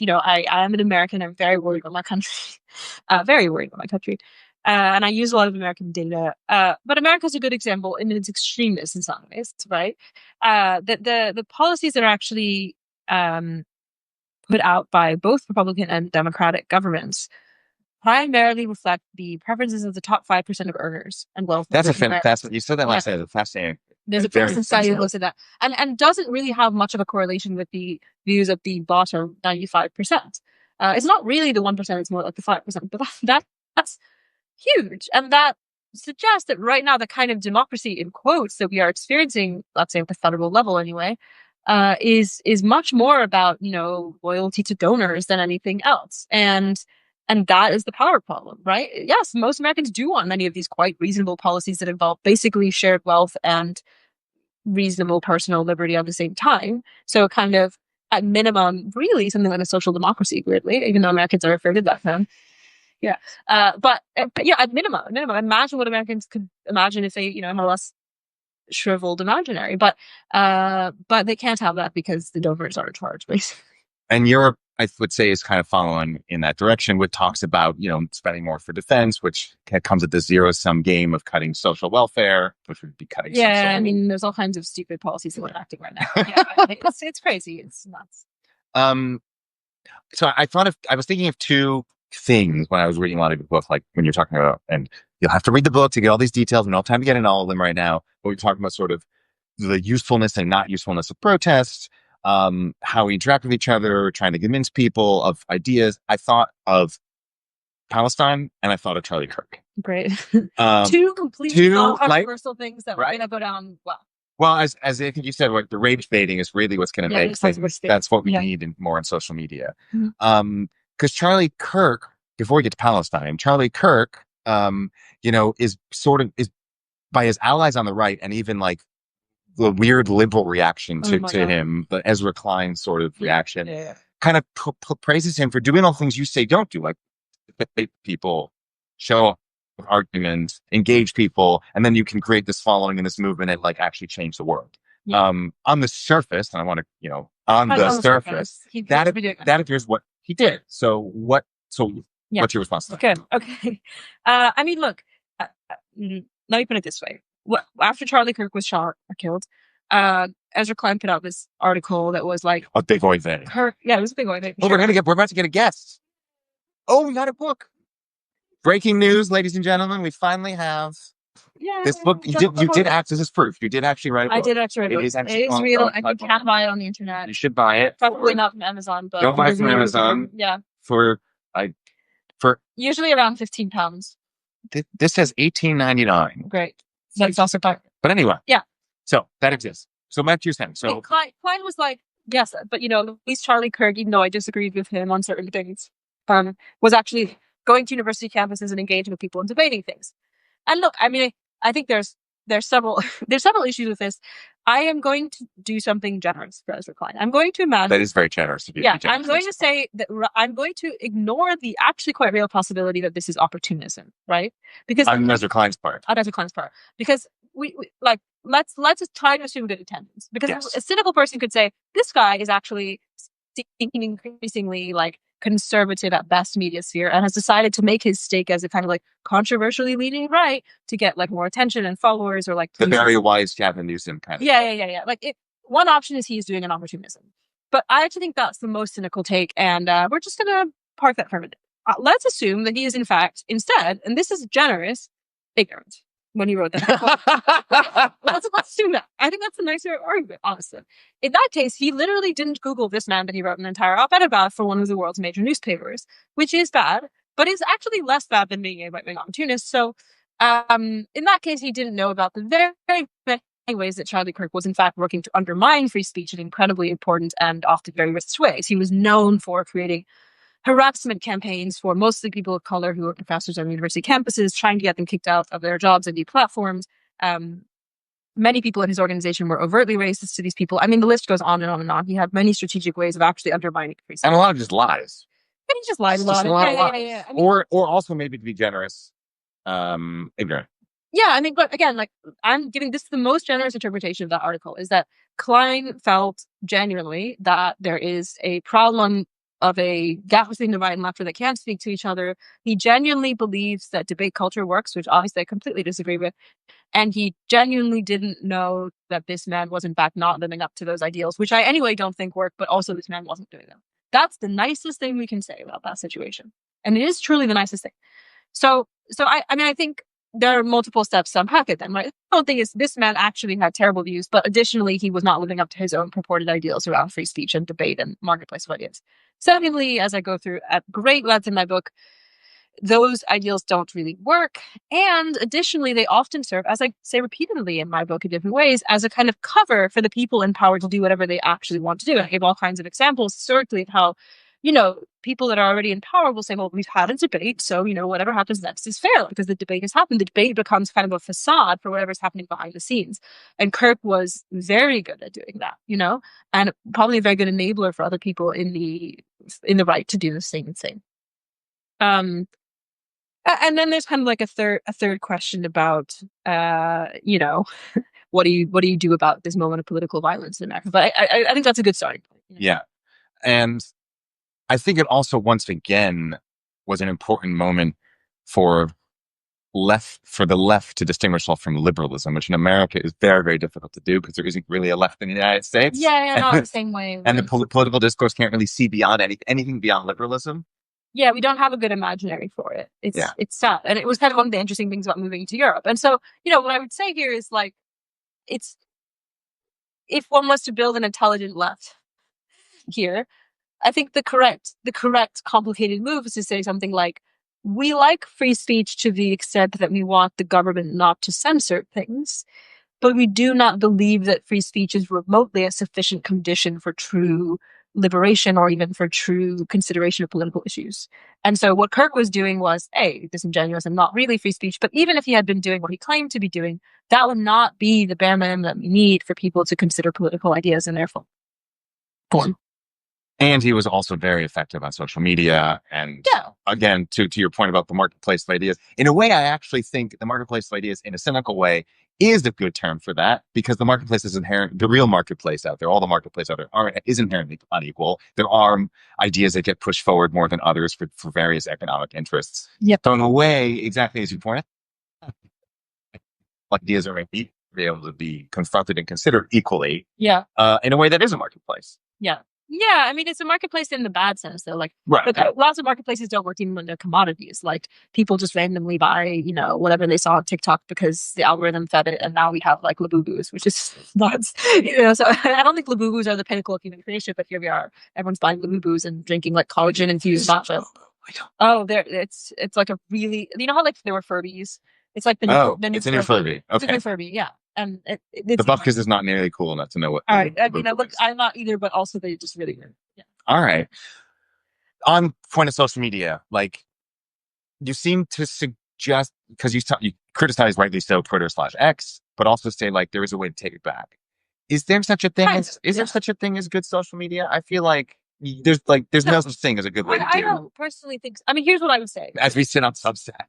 am an American. I'm very worried about my country, very worried about my country. And I use a lot of American data. But America's a good example in its extremeness in some ways, right? The policies that are actually put out by both Republican and Democratic governments primarily reflect the preferences of the top 5% of earners and wealth. That's a fantastic. You said that last night. Fascinating. There's a person study that looks at that, and doesn't really have much of a correlation with the views of the bottom 95%. It's not really the 1%; it's more like the 5%. But that's huge, and that suggests that right now the kind of democracy in quotes that we are experiencing, let's say at the federal level anyway, is much more about loyalty to donors than anything else, and that is the power problem, right? Yes, most Americans do want many of these quite reasonable policies that involve basically shared wealth and reasonable personal liberty at the same time. So kind of, at minimum, really something like a social democracy, weirdly, even though Americans are afraid of that term. Yeah. But yeah, at minimum, imagine what Americans could imagine if they, have a less shriveled imaginary. But they can't have that because the donors are in charge, basically. And Europe, I would say, is kind of following in that direction, which talks about, spending more for defense, which comes at the zero-sum game of cutting social welfare, which would be cutting. Yeah, I mean, there's all kinds of stupid policies that we're enacting right now. Yeah, it's crazy. It's nuts. So I was thinking of two things when I was reading a lot of your book, like when you're talking about, and you'll have to read the book to get all these details, and no time to get into all of them right now. But we're talking about sort of the usefulness and not usefulness of protests, how we interact with each other, trying to convince people of ideas. I thought of Palestine and I thought of Charlie Kirk. Great. Two completely controversial things that we're going to go down well. Well, as I think you said, like the rage baiting is really what's going to make things. That's what we need more on social media. Because Charlie Kirk, before we get to Palestine, Charlie Kirk, is by his allies on the right, and even like the weird liberal reaction to him, the Ezra Klein sort of reaction, kind of praises him for doing all the things you say don't do, like people, show arguments, engage people, and then you can create this following and this movement and like actually change the world. On the surface, and I want to, on the surface, that appears what he did. So what's your response to that? Good. Okay. I mean, look, let me put it this way. After Charlie Kirk was shot or killed, Ezra Klein put out this article that was like a big oy thing. It was a big oy thing. Well, we're about to get a guest. Oh, we got a book. Breaking news, ladies and gentlemen. We finally have this book. You did act as proof. You did actually write a book. I did actually write a book. It is real. And you can buy it on the internet. You should buy it. Probably not from Amazon, but don't buy it from Amazon. Yeah. For usually around £15. This says $18.99. Great. That's also fine. But anyway. Yeah. So that exists. So back to your sentence. So Klein was like, yes, but at least Charlie Kirk, even though I disagreed with him on certain things, was actually going to university campuses and engaging with people and debating things. And look, I mean, I think there's several issues with this. I am going to do something generous for Ezra Klein. I'm going to imagine that is very generous of you. Yeah, I'm going to say that I'm going to ignore the actually quite real possibility that this is opportunism, right? Because on Ezra Klein's part. Because we let's just try to assume good attendance. Because a cynical person could say this guy is actually seeking increasingly like conservative at best media sphere and has decided to make his stake as a kind of like controversially leaning right to get like more attention and followers or like the very wise Gavin Newsom kind of yeah like one option is he's doing an opportunism, but I actually think that's the most cynical take, and we're just gonna park that for a minute. Let's assume that he is in fact instead, and this is generous, ignorant when he wrote that. let's assume that. I think that's a nicer argument, honestly. In that case, he literally didn't Google this man that he wrote an entire op-ed about for one of the world's major newspapers, which is bad, but is actually less bad than being a right-wing opportunist. So in that case, he didn't know about the very many ways that Charlie Kirk was in fact working to undermine free speech in incredibly important and often very risky ways. He was known for creating harassment campaigns for mostly people of color who were professors on university campuses, trying to get them kicked out of their jobs and new platforms. Many people in his organization were overtly racist to these people. I mean, the list goes on and on and on. He had many strategic ways of actually undermining free speech. And a lot of just lies. And he just lied a lot. Yeah. I mean, or also maybe to be generous, ignorant. Yeah, I mean, but again, like I'm giving this the most generous interpretation of that article is that Klein felt genuinely that there is a problem of a gap between the right and left where they can't speak to each other. He genuinely believes that debate culture works, which obviously I completely disagree with. And he genuinely didn't know that this man was in fact not living up to those ideals, which I anyway don't think work, but also this man wasn't doing them. That's the nicest thing we can say about that situation. And it is truly the nicest thing. So I mean, I think there are multiple steps to unpack it then, right? The whole thing is this man actually had terrible views, but additionally, he was not living up to his own purported ideals around free speech and debate and marketplace of ideas. Secondly, as I go through at great length in my book, those ideals don't really work. And additionally, they often serve, as I say repeatedly in my book in different ways, as a kind of cover for the people in power to do whatever they actually want to do. And I gave all kinds of examples historically of how, people that are already in power will say, well, we've had a debate, so, whatever happens next is fair because the debate has happened. The debate becomes kind of a facade for whatever's happening behind the scenes. And Kirk was very good at doing that, and probably a very good enabler for other people in the right to do the same thing. And then there's kind of like a third question about, what do you do about this moment of political violence in America? But I think that's a good starting point. Yeah. And I think it also, once again, was an important moment for the left to distinguish itself from liberalism, which in America is very, very difficult to do because there isn't really a left in the United States. Yeah, not the same way. And the political discourse can't really see beyond anything beyond liberalism. Yeah, we don't have a good imaginary for it. It's sad. And it was kind of one of the interesting things about moving to Europe. And so, what I would say here is like, it's if one was to build an intelligent left here, I think the correct complicated move is to say something like, we like free speech to the extent that we want the government not to censor things, but we do not believe that free speech is remotely a sufficient condition for true liberation or even for true consideration of political issues. And so what Kirk was doing was, A, disingenuous and not really free speech, but even if he had been doing what he claimed to be doing, that would not be the bare minimum that we need for people to consider political ideas in their form. And he was also very effective on social media. And again, to your point about the marketplace of ideas, in a way, I actually think the marketplace of ideas, in a cynical way, is a good term for that, because the marketplace is the real marketplace out there, all the marketplace out there is inherently unequal. There are ideas that get pushed forward more than others for various economic interests. Yep. So in a way, exactly as you point out, ideas are meant to be able to be confronted and considered equally. Yeah. In a way that is a marketplace. Yeah. Yeah, I mean, it's a marketplace in the bad sense, though. Like, lots of marketplaces don't work even when they're commodities. Like, people just randomly buy, whatever they saw on TikTok because the algorithm fed it, and now we have like Labubus, which is nuts. So I don't think Labubus are the pinnacle of human creation, but here we are. Everyone's buying Labubus and drinking like collagen infused matcha. Oh, it's like a really, how like there were Furbies. It's like the new it's a new Furby. Okay, it's a new Furby, yeah. And the Bupkes is not nearly cool enough to know what. All right, I mean, I'm not either, but also they just really good. Yeah. All right. On point of social media, like, you seem to suggest, because you criticize, rightly so, Twitter/X, but also say like there is a way to take it back. Is there such a thing? There such a thing as good social media? I feel like there's no such thing as a good way to do. I don't personally think. I mean, here's what I would say. As we sit on Substack.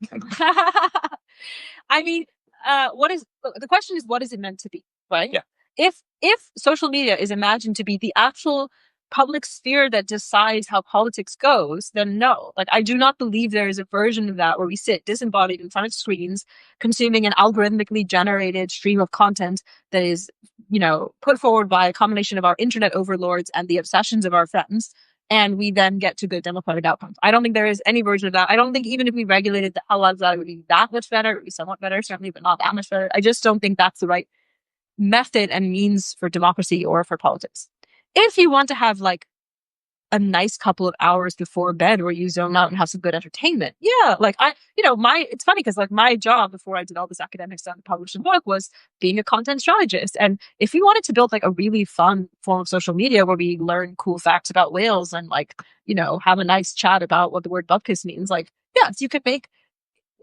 I mean, the question is, what is it meant to be, right? Yeah. If social media is imagined to be the actual public sphere that decides how politics goes, then no. Like, I do not believe there is a version of that where we sit disembodied in front of screens, consuming an algorithmically generated stream of content that is, put forward by a combination of our internet overlords and the obsessions of our friends, and we then get to good democratic outcomes. I don't think there is any version of that. I don't think even if we regulated the hell out of that, it would be that much better. It would be somewhat better, certainly, but not that much better. I just don't think that's the right method and means for democracy or for politics. If you want to have like a nice couple of hours before bed where you zone out and have some good entertainment, yeah, like it's funny because like my job before I did all this academic stuff and published a book was being a content strategist. And if we wanted to build like a really fun form of social media where we learn cool facts about whales and like, have a nice chat about what the word Bupkes means, like, yes, you could make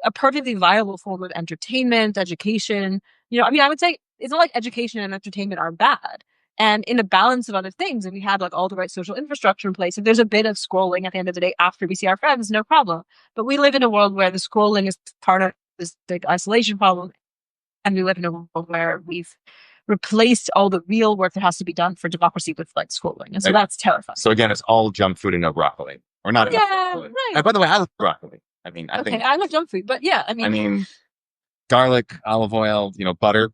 a perfectly viable form of entertainment, education. I mean, I would say it's not like education and entertainment are bad. And in a balance of other things, if we had like all the right social infrastructure in place, if there's a bit of scrolling at the end of the day after we see our friends, no problem. But we live in a world where the scrolling is part of this big isolation problem. And we live in a world where we've replaced all the real work that has to be done for democracy with like scrolling. And so that's terrifying. So again, it's all junk food and no broccoli. Or not enough broccoli. Right. And by the way, I love broccoli. I mean, I think I love junk food, but yeah, I mean garlic, olive oil, butter.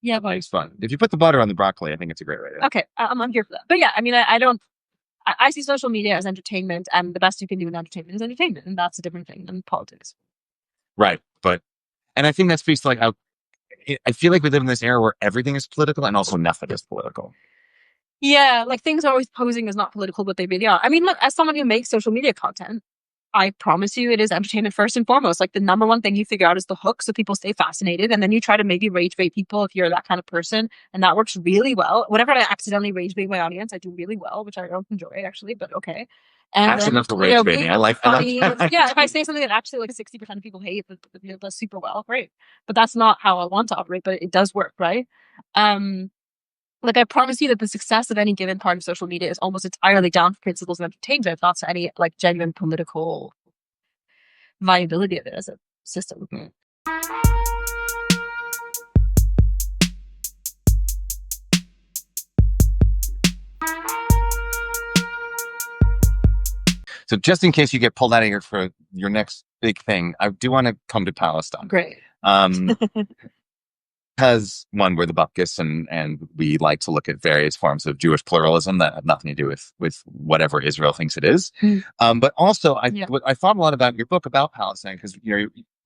Yeah, but it's fun. If you put the butter on the broccoli, I think it's a great idea. Okay, I'm here for that. But yeah, I mean, I see social media as entertainment, and the best you can do in entertainment is entertainment, and that's a different thing than politics. Right, and I think that speaks to like how I feel like we live in this era where everything is political and also nothing is political. Yeah, like things are always posing as not political, but they really are. I mean, look, as someone who makes social media content, I promise you it is entertainment first and foremost. Like the number one thing you figure out is the hook so people stay fascinated. And then you try to maybe rage bait people if you're that kind of person. And that works really well. Whenever I accidentally rage bait my audience, I do really well, which I don't enjoy actually, but okay. And accidental rage baiting. I like that. Yeah, if I say something that actually like 60% of people hate, that does super well, great. But that's not how I want to operate, but it does work, right? Like I promise you that the success of any given part of social media is almost entirely down to principles of entertainment, not to any like genuine political viability of it as a system. Mm-hmm. So just in case you get pulled out of here for your next big thing, I do want to come to Palestine. Great. Because one, we're the Bupkes, and we like to look at various forms of Jewish pluralism that have nothing to do with whatever Israel thinks it is. But also, I thought a lot about your book about Palestine because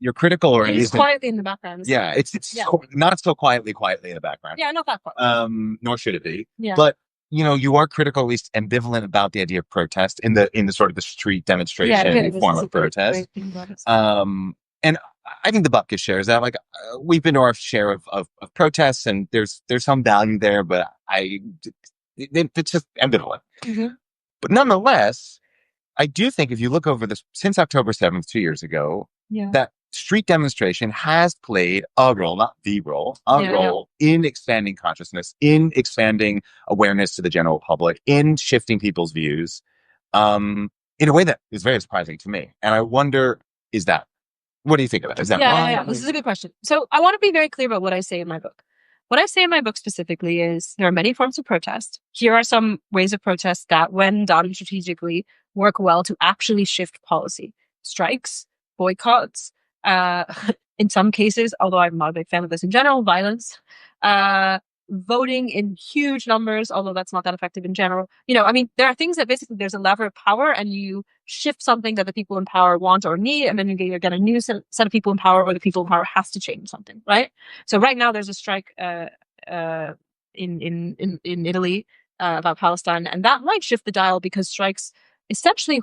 you're critical, or It's quietly in the background. Yeah, it's not so quietly in the background. Yeah, not that quiet. Nor should it be. Yeah. But you are critical, at least ambivalent about the idea of protest in the sort of the street demonstration form of protest. And I think the Bupkes shares that. Like, we've been to our share of protests, and there's some value there, but it's just ambivalent. Mm-hmm. But nonetheless, I do think if you look over this since October 7th, 2 years ago, that street demonstration has played a role, not the role, role in expanding consciousness, in expanding awareness to the general public, in shifting people's views, in a way that is very surprising to me. And I wonder, what do you think of that? Is that wrong? Yeah. This is a good question. So I want to be very clear about what I say in my book. What I say in my book specifically is there are many forms of protest. Here are some ways of protest that, when done strategically, work well to actually shift policy. Strikes, boycotts, in some cases, although I'm not a big fan of this in general, violence, voting in huge numbers, although that's not that effective in general. There are things that basically there's a lever of power, and you shift something that the people in power want or need, and then you get a new set of people in power, or the people in power has to change something, right? So right now there's a strike in Italy about Palestine, and that might shift the dial, because strikes essentially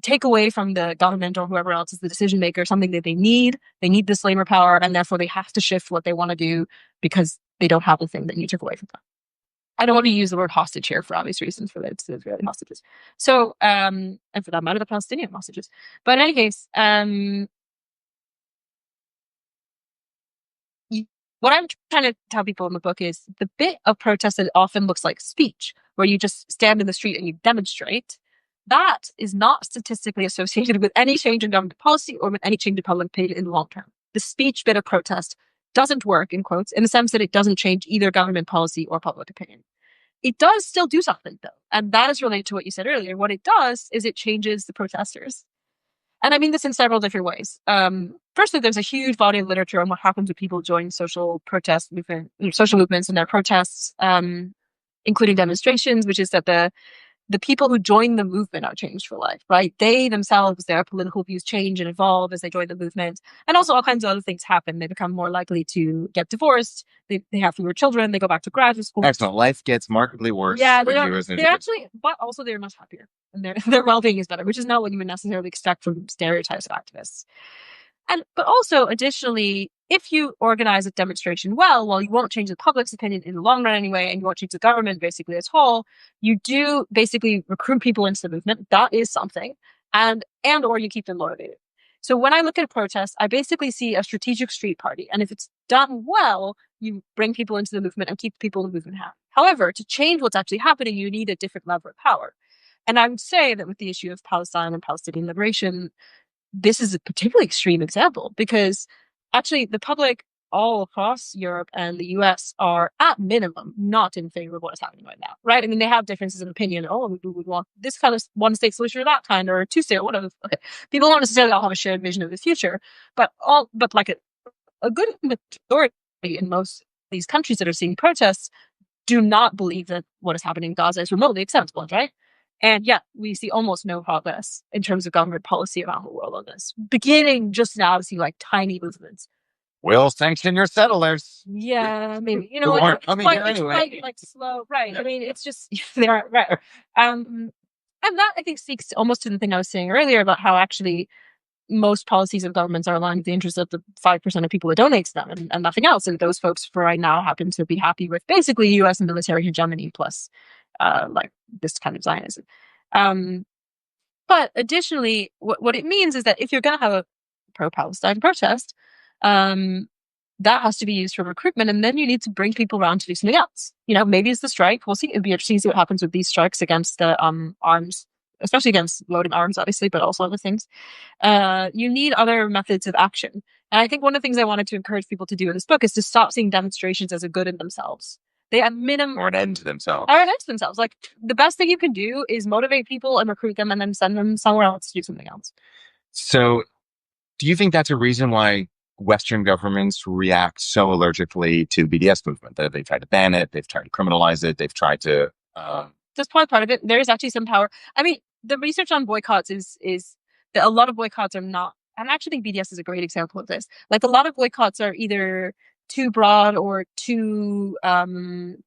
take away from the government or whoever else is the decision maker something that they need. They need this labor power, and therefore they have to shift what they want to do because they don't have the thing that you took away from them. I don't want to use the word hostage here for obvious reasons, for the Israeli hostages. So, and for that matter, the Palestinian hostages. But in any case, what I'm trying to tell people in the book is the bit of protest that often looks like speech, where you just stand in the street and you demonstrate, that is not statistically associated with any change in government policy or with any change in public opinion in the long term. The speech bit of protest doesn't work, in quotes, in the sense that it doesn't change either government policy or public opinion. It does still do something, though, and that is related to what you said earlier. What it does is it changes the protesters. And I mean this in several different ways. Firstly, there's a huge body of literature on what happens when people join social movements and their protests, including demonstrations, which is that the people who join the movement are changed for life, right? They themselves, their political views change and evolve as they join the movement. And also all kinds of other things happen. They become more likely to get divorced. They have fewer children. They go back to graduate school. Excellent. Life gets markedly worse. Yeah, but also they're much happier. And their well-being is better, which is not what you would necessarily expect from stereotypes of activists. But also, additionally, if you organize a demonstration well, you won't change the public's opinion in the long run anyway, and you won't change the government basically as a whole, you do basically recruit people into the movement. That is something. And or you keep them motivated. So when I look at a protest, I basically see a strategic street party. And if it's done well, you bring people into the movement and keep people in the movement happy. However, to change what's actually happening, you need a different lever of power. And I would say that with the issue of Palestine and Palestinian liberation, this is a particularly extreme example, because actually the public all across Europe and the US are at minimum not in favor of what is happening right now, right? I mean, they have differences in opinion. Oh, we would want this kind of one-state solution or that kind, or two-state, or whatever. Okay. People don't necessarily all have a shared vision of the future, but like a good majority in most of these countries that are seeing protests do not believe that what is happening in Gaza is remotely acceptable, right? And yet we see almost no progress in terms of government policy around the world on this. Beginning just now to see like tiny movements. We'll sanction your settlers. Yeah, maybe. Like slow, right? I mean, it's just they're right. And that I think speaks almost to the thing I was saying earlier about how actually most policies of governments are aligned with the interests of the 5% of people that donate to them and nothing else. And those folks for right now happen to be happy with basically US and military hegemony plus like this kind of Zionism. But additionally, what it means is that if you're going to have a pro-Palestine protest, that has to be used for recruitment, and then you need to bring people around to do something else. Maybe it's the strike. We'll see. It'll be interesting to see what happens with these strikes against the arms, especially against loading arms, obviously, but also other things. You need other methods of action. And I think one of the things I wanted to encourage people to do in this book is to stop seeing demonstrations as a good in themselves. They at minimum or an end to themselves. Like the best thing you can do is motivate people and recruit them and then send them somewhere else to do something else. So do you think that's a reason why Western governments react so allergically to the BDS movement? That they've tried to ban it, they've tried to criminalize it, they've tried to... That's part of it. There is actually some power. I mean, the research on boycotts is that a lot of boycotts are not and I actually think BDS is a great example of this. Like a lot of boycotts are either too broad or too kind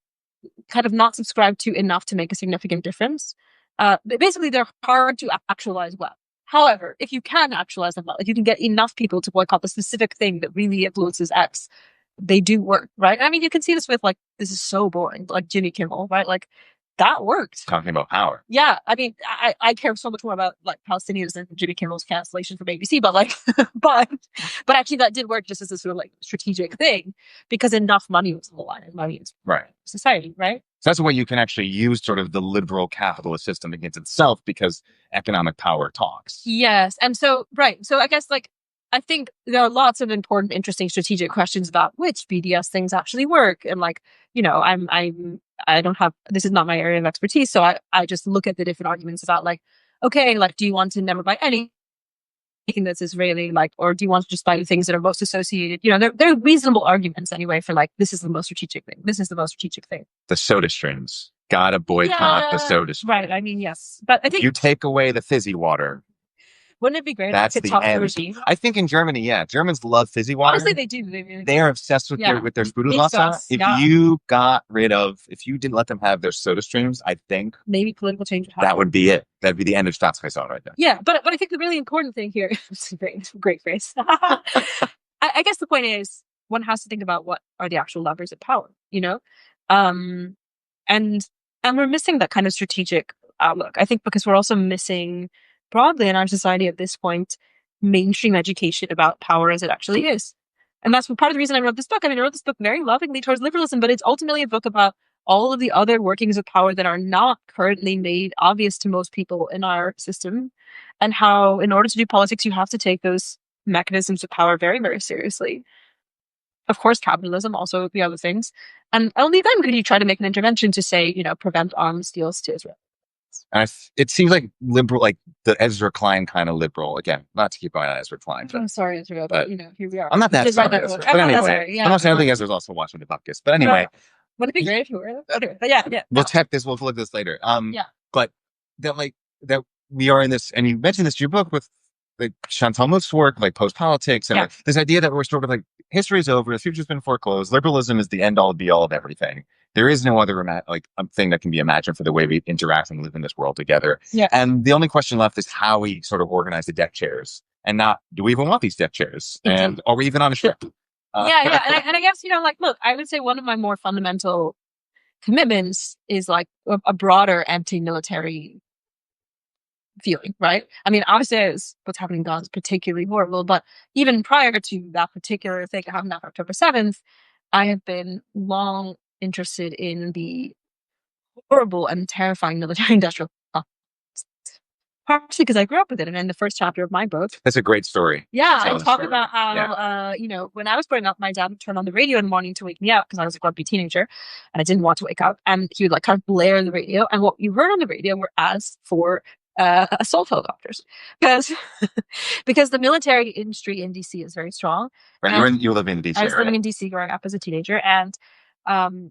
of not subscribed to enough to make a significant difference. But basically, they're hard to actualize well. However, if you can actualize them well, if you can get enough people to boycott the specific thing that really influences X, they do work, right? I mean, you can see this with like, this is so boring, like Jimmy Kimmel, right? Like that worked. Talking about power. Yeah. I mean, I care so much more about like Palestinians than Jimmy Kimmel's cancellation from ABC, but like, but actually that did work just as a sort of like strategic thing because enough money was on the line and money is right. Society, right? So that's a way you can actually use sort of the liberal capitalist system against itself because economic power talks. Yes. And so, right. So I guess like, I think there are lots of important, interesting strategic questions about which BDS things actually work. And like, you know, I don't have, this is not my area of expertise. So I just look at the different arguments about like, okay, like, do you want to never buy anything that's Israeli, like, or do you want to just buy the things that are most associated? You know, they're reasonable arguments anyway for like, this is the most strategic thing. This is the most strategic thing. The soda streams. Gotta boycott the soda streams. Right. I mean, yes. But I think you take away the fizzy water. Wouldn't it be great? That's the end. I think in Germany, yeah, Germans love fizzy water. Honestly, they do. They are obsessed with their Sprudelwasser. If you didn't let them have their soda streams, I think maybe political change would happen. That would be it. That'd be the end of Staatsräson right there. Yeah, but I think the really important thing here, it's a great phrase. I guess the point is one has to think about what are the actual levers of power, you know, and we're missing that kind of strategic outlook. I think because we're also missing broadly in our society at this point, mainstream education about power as it actually is. And that's part of the reason I wrote this book. I mean, I wrote this book very lovingly towards liberalism, but it's ultimately a book about all of the other workings of power that are not currently made obvious to most people in our system, and how in order to do politics, you have to take those mechanisms of power very, very seriously. Of course, capitalism, also the other things. And only then could you try to make an intervention to say, you know, prevent arms deals to Israel. And it seems like liberal, like the Ezra Klein kind of liberal. Again, not to keep going on Ezra Klein. I'm sorry, Ezra, but you know, here we are. I'm not that sorry. But anyway, I'm not saying I think Ezra's also watching the Bupkes. But anyway, would it be great if you were? Okay, but yeah. We'll check this. We'll look at this later. But that we are in this, and you mentioned this in your book with like Chantal Mouffe's work, like post politics, and this idea that we're sort of like history's over, the future's been foreclosed. Liberalism is the end all be all of everything. There is no other thing that can be imagined for the way we interact and live in this world together. Yeah. And the only question left is how we sort of organize the deck chairs, and not do we even want these deck chairs, and are we even on a ship? And I guess, you know, like, look, I would say one of my more fundamental commitments is like a broader anti-military feeling, right? I mean, obviously, what's happening in Gaza is particularly horrible, but even prior to that particular thing happening after October 7th, I have been long interested in the horrible and terrifying military-industrial complex. Partially because I grew up with it, and in the first chapter of my book, that's a great story. Yeah, I talk about how you know, when I was growing up, my dad would turn on the radio in the morning to wake me up because I was a grumpy teenager and I didn't want to wake up, and he would like kind of blare the radio, and what you heard on the radio were ads for assault helicopters, because the military industry in DC is very strong. Right, you live in DC. I was living in DC growing up as a teenager, and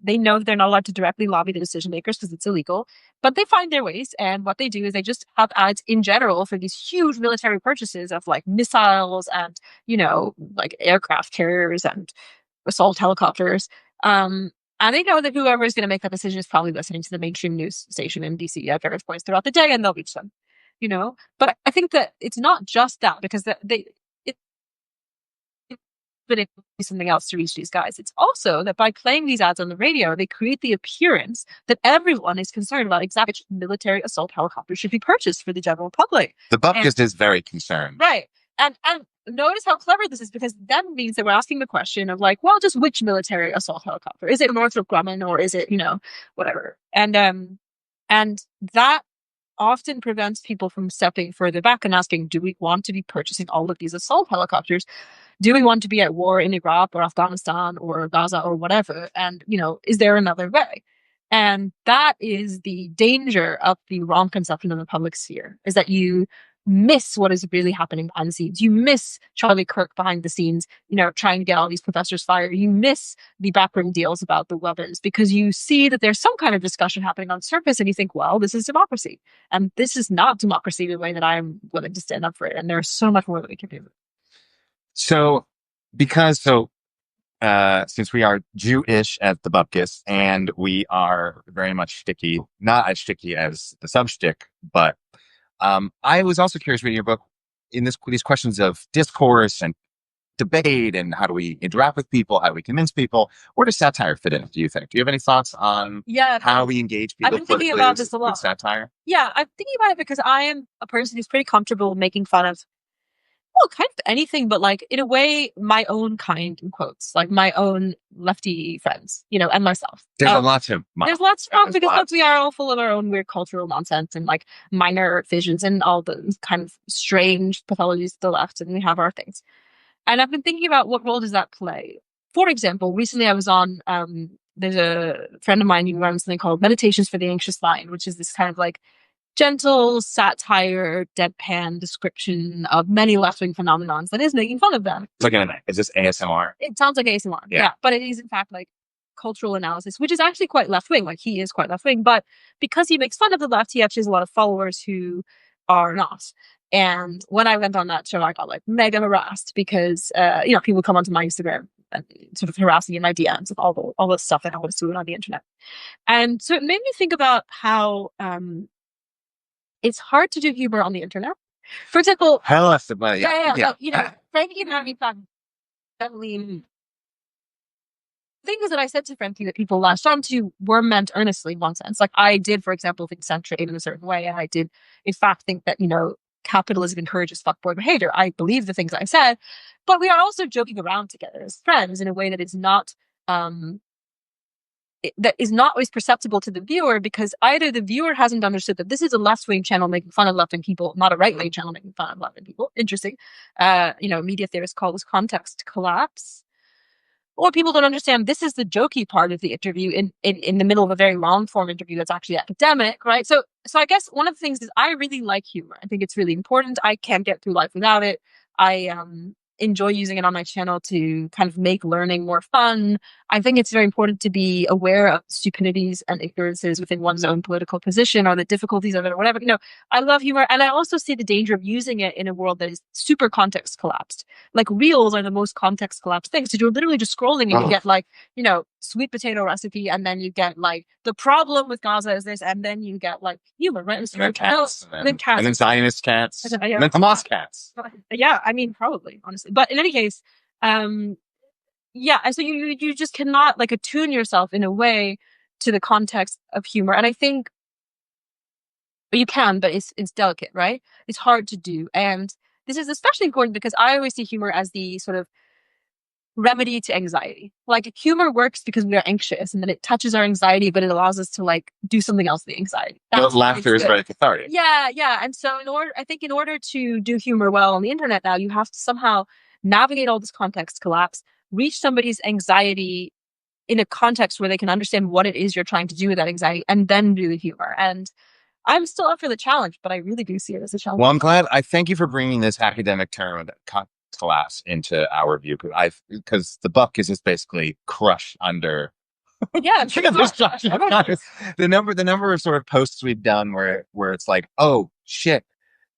they know that they're not allowed to directly lobby the decision makers because it's illegal, but they find their ways. And what they do is they just have ads in general for these huge military purchases of like missiles and, you know, like aircraft carriers and assault helicopters. And they know that whoever is going to make that decision is probably listening to the mainstream news station in DC at various points throughout the day, and they'll reach them, you know. But I think that it's not just that, because but it be something else to reach these guys. It's also that by playing these ads on the radio, they create the appearance that everyone is concerned about exactly which military assault helicopters should be purchased for the general public. The Bupkes is very concerned. Right. And notice how clever this is, because that means that we're asking the question of like, well, just which military assault helicopter? Is it Northrop Grumman, or is it, you know, whatever? And that often prevents people from stepping further back and asking, do we want to be purchasing all of these assault helicopters? Do we want to be at war in Iraq or Afghanistan or Gaza or whatever? And, you know, is there another way? And that is the danger of the wrong conception of the public sphere, is that you miss what is really happening behind the scenes. You miss Charlie Kirk behind the scenes, you know, trying to get all these professors fired. You miss the backroom deals about the weapons, because you see that there's some kind of discussion happening on the surface, and you think, well, this is democracy. And this is not democracy the way that I'm willing to stand up for it. And there's so much more that we can do. So, since we are Jewish at the Bupkes and we are very much sticky, not as sticky as the substick, but I was also curious reading your book in these questions of discourse and debate and how do we interact with people, how do we convince people? Where does satire fit in, do you think? Do you have any thoughts on how we engage people? I've been thinking about this a lot. With satire? Yeah, I'm thinking about it because I am a person who's pretty comfortable making fun of, well, kind of anything, but like in a way, my own kind, in quotes, like my own lefty friends, and myself. There's a lot to There's lots to talk because look, we are all full of our own weird cultural nonsense and like minor visions and all the kind of strange pathologies to the left, and we have our things. And I've been thinking about what role does that play? For example, recently I was on, there's a friend of mine who runs something called Meditations for the Anxious Mind, which is this kind of like gentle satire, deadpan description of many left-wing phenomenons that is making fun of them. Is this ASMR? It sounds like ASMR, yeah. But it is in fact like cultural analysis, which is actually quite left-wing. Like he is quite left-wing, but because he makes fun of the left, he actually has a lot of followers who are not. And when I went on that show, I got like mega harassed because, people come onto my Instagram and sort of harassing in my DMs of all the stuff that I was doing on the internet. And so it made me think about how it's hard to do humor on the internet. For example, hell less than money. Yeah. Frankie and I talked definitely things that I said to Frankie that people latched onto were meant earnestly in one sense. Like I did, for example, think centrate in a certain way, and I did, in fact, think that capitalism encourages fuckboy behavior. I believe the things I said, but we are also joking around together as friends in a way that is not always perceptible to the viewer, because either the viewer hasn't understood that this is a left-wing channel making fun of left-wing people, not a right-wing channel making fun of left-wing people. Interesting. Media theorists call this context collapse. Or people don't understand this is the jokey part of the interview in the middle of a very long form interview that's actually academic, right? So I guess one of the things is I really like humor. I think it's really important. I can't get through life without it. I enjoy using it on my channel to kind of make learning more fun. I think it's very important to be aware of stupidities and ignorances within one's own political position or the difficulties of it or whatever. I love humor, and I also see the danger of using it in a world that is super context collapsed. Like reels are the most context collapsed things. So you're literally just scrolling and you get like, sweet potato recipe, and then you get like the problem with Gaza is this, and then you get like humor, right? And then cats. And then Zionist cats. And then Hamas cats. Yeah, I mean, probably, honestly. But in any case, and so you just cannot like attune yourself in a way to the context of humor. And I think you can, but it's delicate, right? It's hard to do. And this is especially important because I always see humor as the sort of remedy to anxiety. Like humor works because we are anxious, and then it touches our anxiety, but it allows us to like do something else with the anxiety. Laughter is very cathartic. Yeah. And so in order to do humor well on the internet now, you have to somehow navigate all this context collapse, reach somebody's anxiety in a context where they can understand what it is you're trying to do with that anxiety, and then do the humor. And I'm still up for the challenge, but I really do see it as a challenge. Well, I'm glad. I thank you for bringing this academic term collapse into our view, because the buck is just basically crushed under. Yeah, the number of sort of posts we've done where it's like, oh shit,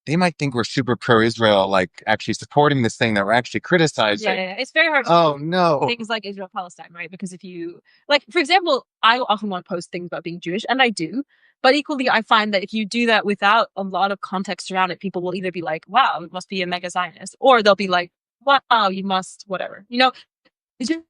they might think we're super pro-Israel, like actually supporting this thing that we're actually criticizing. Yeah. It's very hard. Oh no, things like Israel-Palestine, right? Because if you like, for example, I often want to post things about being Jewish, and I do. But equally, I find that if you do that without a lot of context around it, people will either be like, wow, you must be a mega Zionist, or they'll be like, wow, you must, whatever. Because you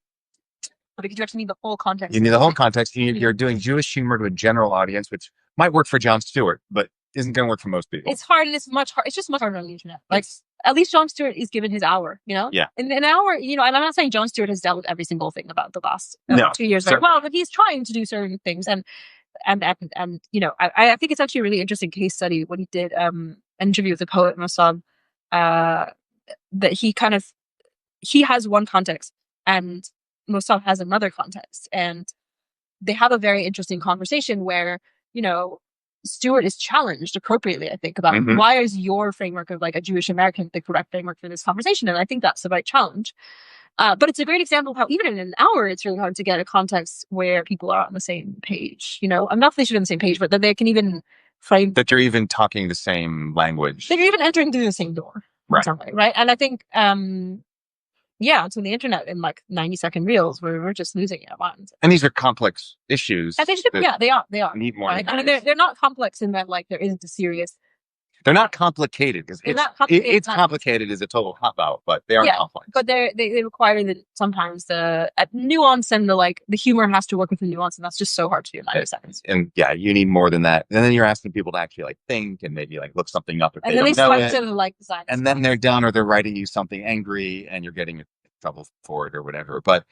actually need the whole context. You need the whole context. You're doing Jewish humor to a general audience, which might work for Jon Stewart, but isn't going to work for most people. It's hard, and it's much hard. It's just much harder on the internet. Like, at least Jon Stewart is given his hour, Yeah. In an hour, and I'm not saying Jon Stewart has dealt with every single thing about the last 2 years. Right? Well, but he's trying to do certain things, and I think it's actually a really interesting case study when he did an interview with the poet Mossab, that he has one context and Mossab has another context, and they have a very interesting conversation where Stewart is challenged appropriately, I think, about why is your framework of like a Jewish American the correct framework for this conversation, and I think that's the right challenge. But it's a great example of how even in an hour, it's really hard to get a context where people are on the same page. I'm not that they should be on the same page, but that they can even frame that you're even talking the same language. That you're even entering through the same door, right? In some way, right? And I think Yeah, to the internet in like 90-second reels where we're just losing our minds. And these are complex issues. I think, yeah, they are. Need more. Right? I mean, they're not complex in that like there isn't a serious. They're not complicated because it's complicated is a total cop out, but they are complex. But they require that sometimes the nuance and the humor has to work with the nuance, and that's just so hard to do in 90 seconds. And yeah, you need more than that. And then you're asking people to actually like think and maybe like look something up if they don't know it. To design. And then they're done, or they're writing you something angry, and you're getting in trouble for it or whatever. But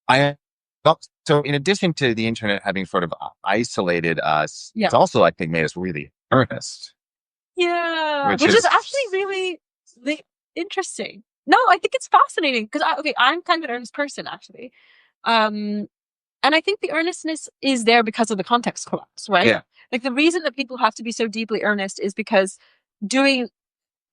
so in addition to the internet having sort of isolated us, it's also I think made us really earnest. Yeah, which is actually really interesting. No, I think it's fascinating because I'm kind of an earnest person actually, and I think the earnestness is there because of the context collapse, right? Yeah. Like the reason that people have to be so deeply earnest is because doing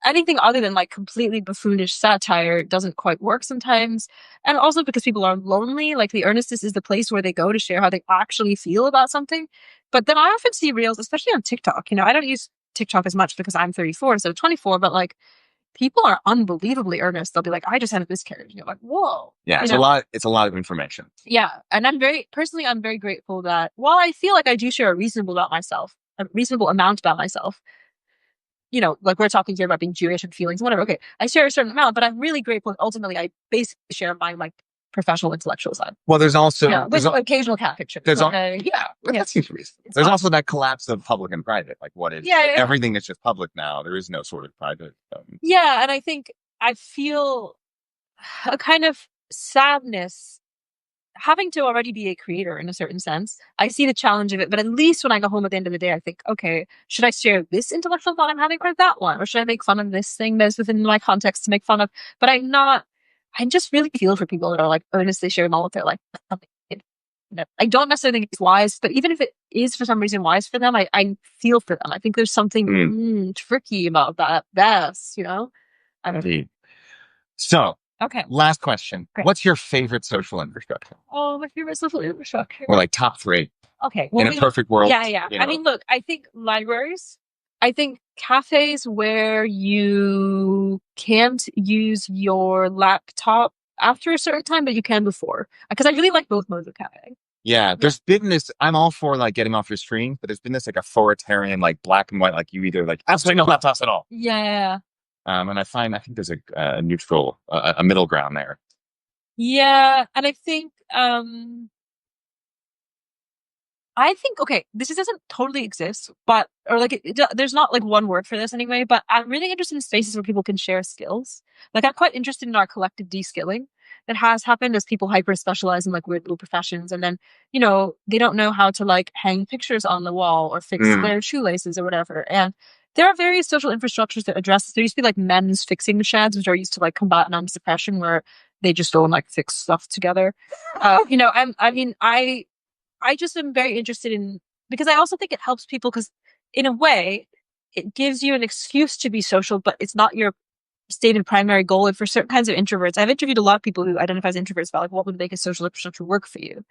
anything other than like completely buffoonish satire doesn't quite work sometimes, and also because people are lonely. Like the earnestness is the place where they go to share how they actually feel about something. But then I often see reels, especially on TikTok. I don't use TikTok as much because I'm 34 instead of 24, but like people are unbelievably earnest. They'll be like, I just had a miscarriage. And you're like, whoa. Yeah, it's a lot of information. Yeah. And I'm very grateful that while I feel like I do share a reasonable amount about myself, like we're talking here about being Jewish and feelings, whatever. Okay. I share a certain amount, but I'm really grateful. Ultimately, I basically share my like professional intellectual side. Well, there's also with occasional cat pictures. That seems reasonable. There's also that collapse of public and private. Like what is everything that's just public now? There is no sort of private. Yeah, and I think I feel a kind of sadness having to already be a creator in a certain sense. I see the challenge of it, but at least when I go home at the end of the day, I think, okay, should I share this intellectual thought I'm having or that one, or should I make fun of this thing that's within my context to make fun of? But I just really feel for people that are like earnestly sharing all of their like something. I don't necessarily think it's wise, but even if it is for some reason wise for them, I feel for them. I think there's something tricky about that. Best, I don't know. So, okay. Last question. Great. What's your favorite social infrastructure? Oh, my favorite social infrastructure. Or like top 3. Okay. Well, in a perfect world. Yeah. I mean, look, I think libraries. I think cafes where you can't use your laptop after a certain time, but you can before. Because I really like both modes of cafe. Yeah, there's been this, I'm all for like getting off your screen, but there's been this like authoritarian, like black and white, like you either like absolutely no laptops at all. Yeah. And I think there's a neutral, a middle ground there. Yeah. And I think, okay, this doesn't totally exist, but, or like, there's not like one word for this anyway, but I'm really interested in spaces where people can share skills. Like I'm quite interested in our collective de-skilling that has happened as people hyper specialize in like weird little professions. And then, they don't know how to like hang pictures on the wall or fix their shoelaces or whatever. And there are various social infrastructures that address this. There used to be like men's fixing sheds, which are used to like combat numbness depression, where they just go and like fix stuff together. I just am very interested in, because I also think it helps people because in a way it gives you an excuse to be social, but it's not your stated primary goal. And for certain kinds of introverts, I've interviewed a lot of people who identify as introverts about like, what would make a social infrastructure work for you?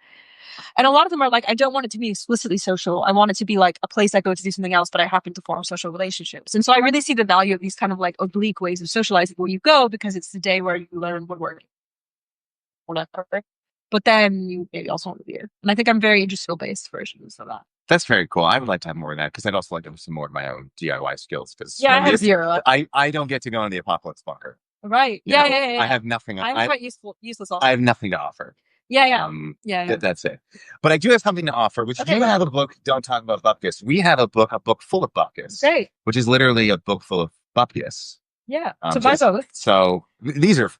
And a lot of them are like, I don't want it to be explicitly social. I want it to be like a place I go to do something else, but I happen to form social relationships. And so I really see the value of these kind of like oblique ways of socializing where you go because it's the day where you learn woodworking. Well, not perfect. But then you maybe also want to be here. And I think I'm very skill-based versions of that. That's very cool. I would like to have more of that because I'd also like to have some more of my own DIY skills. I have zero. I don't get to go in the apocalypse bunker. Right. Yeah. I have nothing. I'm quite useless also. I have nothing to offer. Yeah. That's it. But I do have something to offer, which you have a book, Don't Talk About Bupkes. We have a book full of Bupkes. Great. Which is literally a book full of Bupkes. Yeah. So buy both. So these are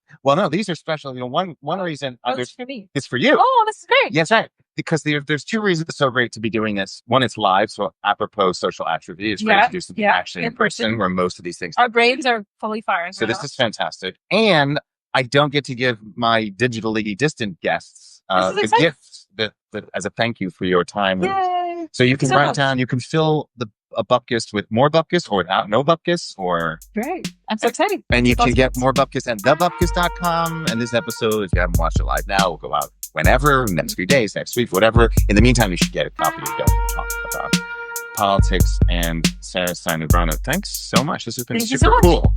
special. One reason it's for me. It's for you. Oh, this is great. Yes, right. Because there's 2 reasons it's so great to be doing this. One, it's live, so apropos social atrophy, it's great to do something actually in person where most of these things. Our brains are fully firing. So this is fantastic, and I don't get to give my digitally distant guests the gifts that as a thank you for your time. Yay. So you can write down. You can fill a Bupkes with more Bupkes or without no Bupkes or... Great. I'm so excited. And you can get more Bupkes at thebupkes.com. And this episode, if you haven't watched it live now, will go out whenever, next few days, next week, whatever. In the meantime, you should get a copy to go talk about politics. And Sarah Stein Lubrano, thanks so much. This has been super cool.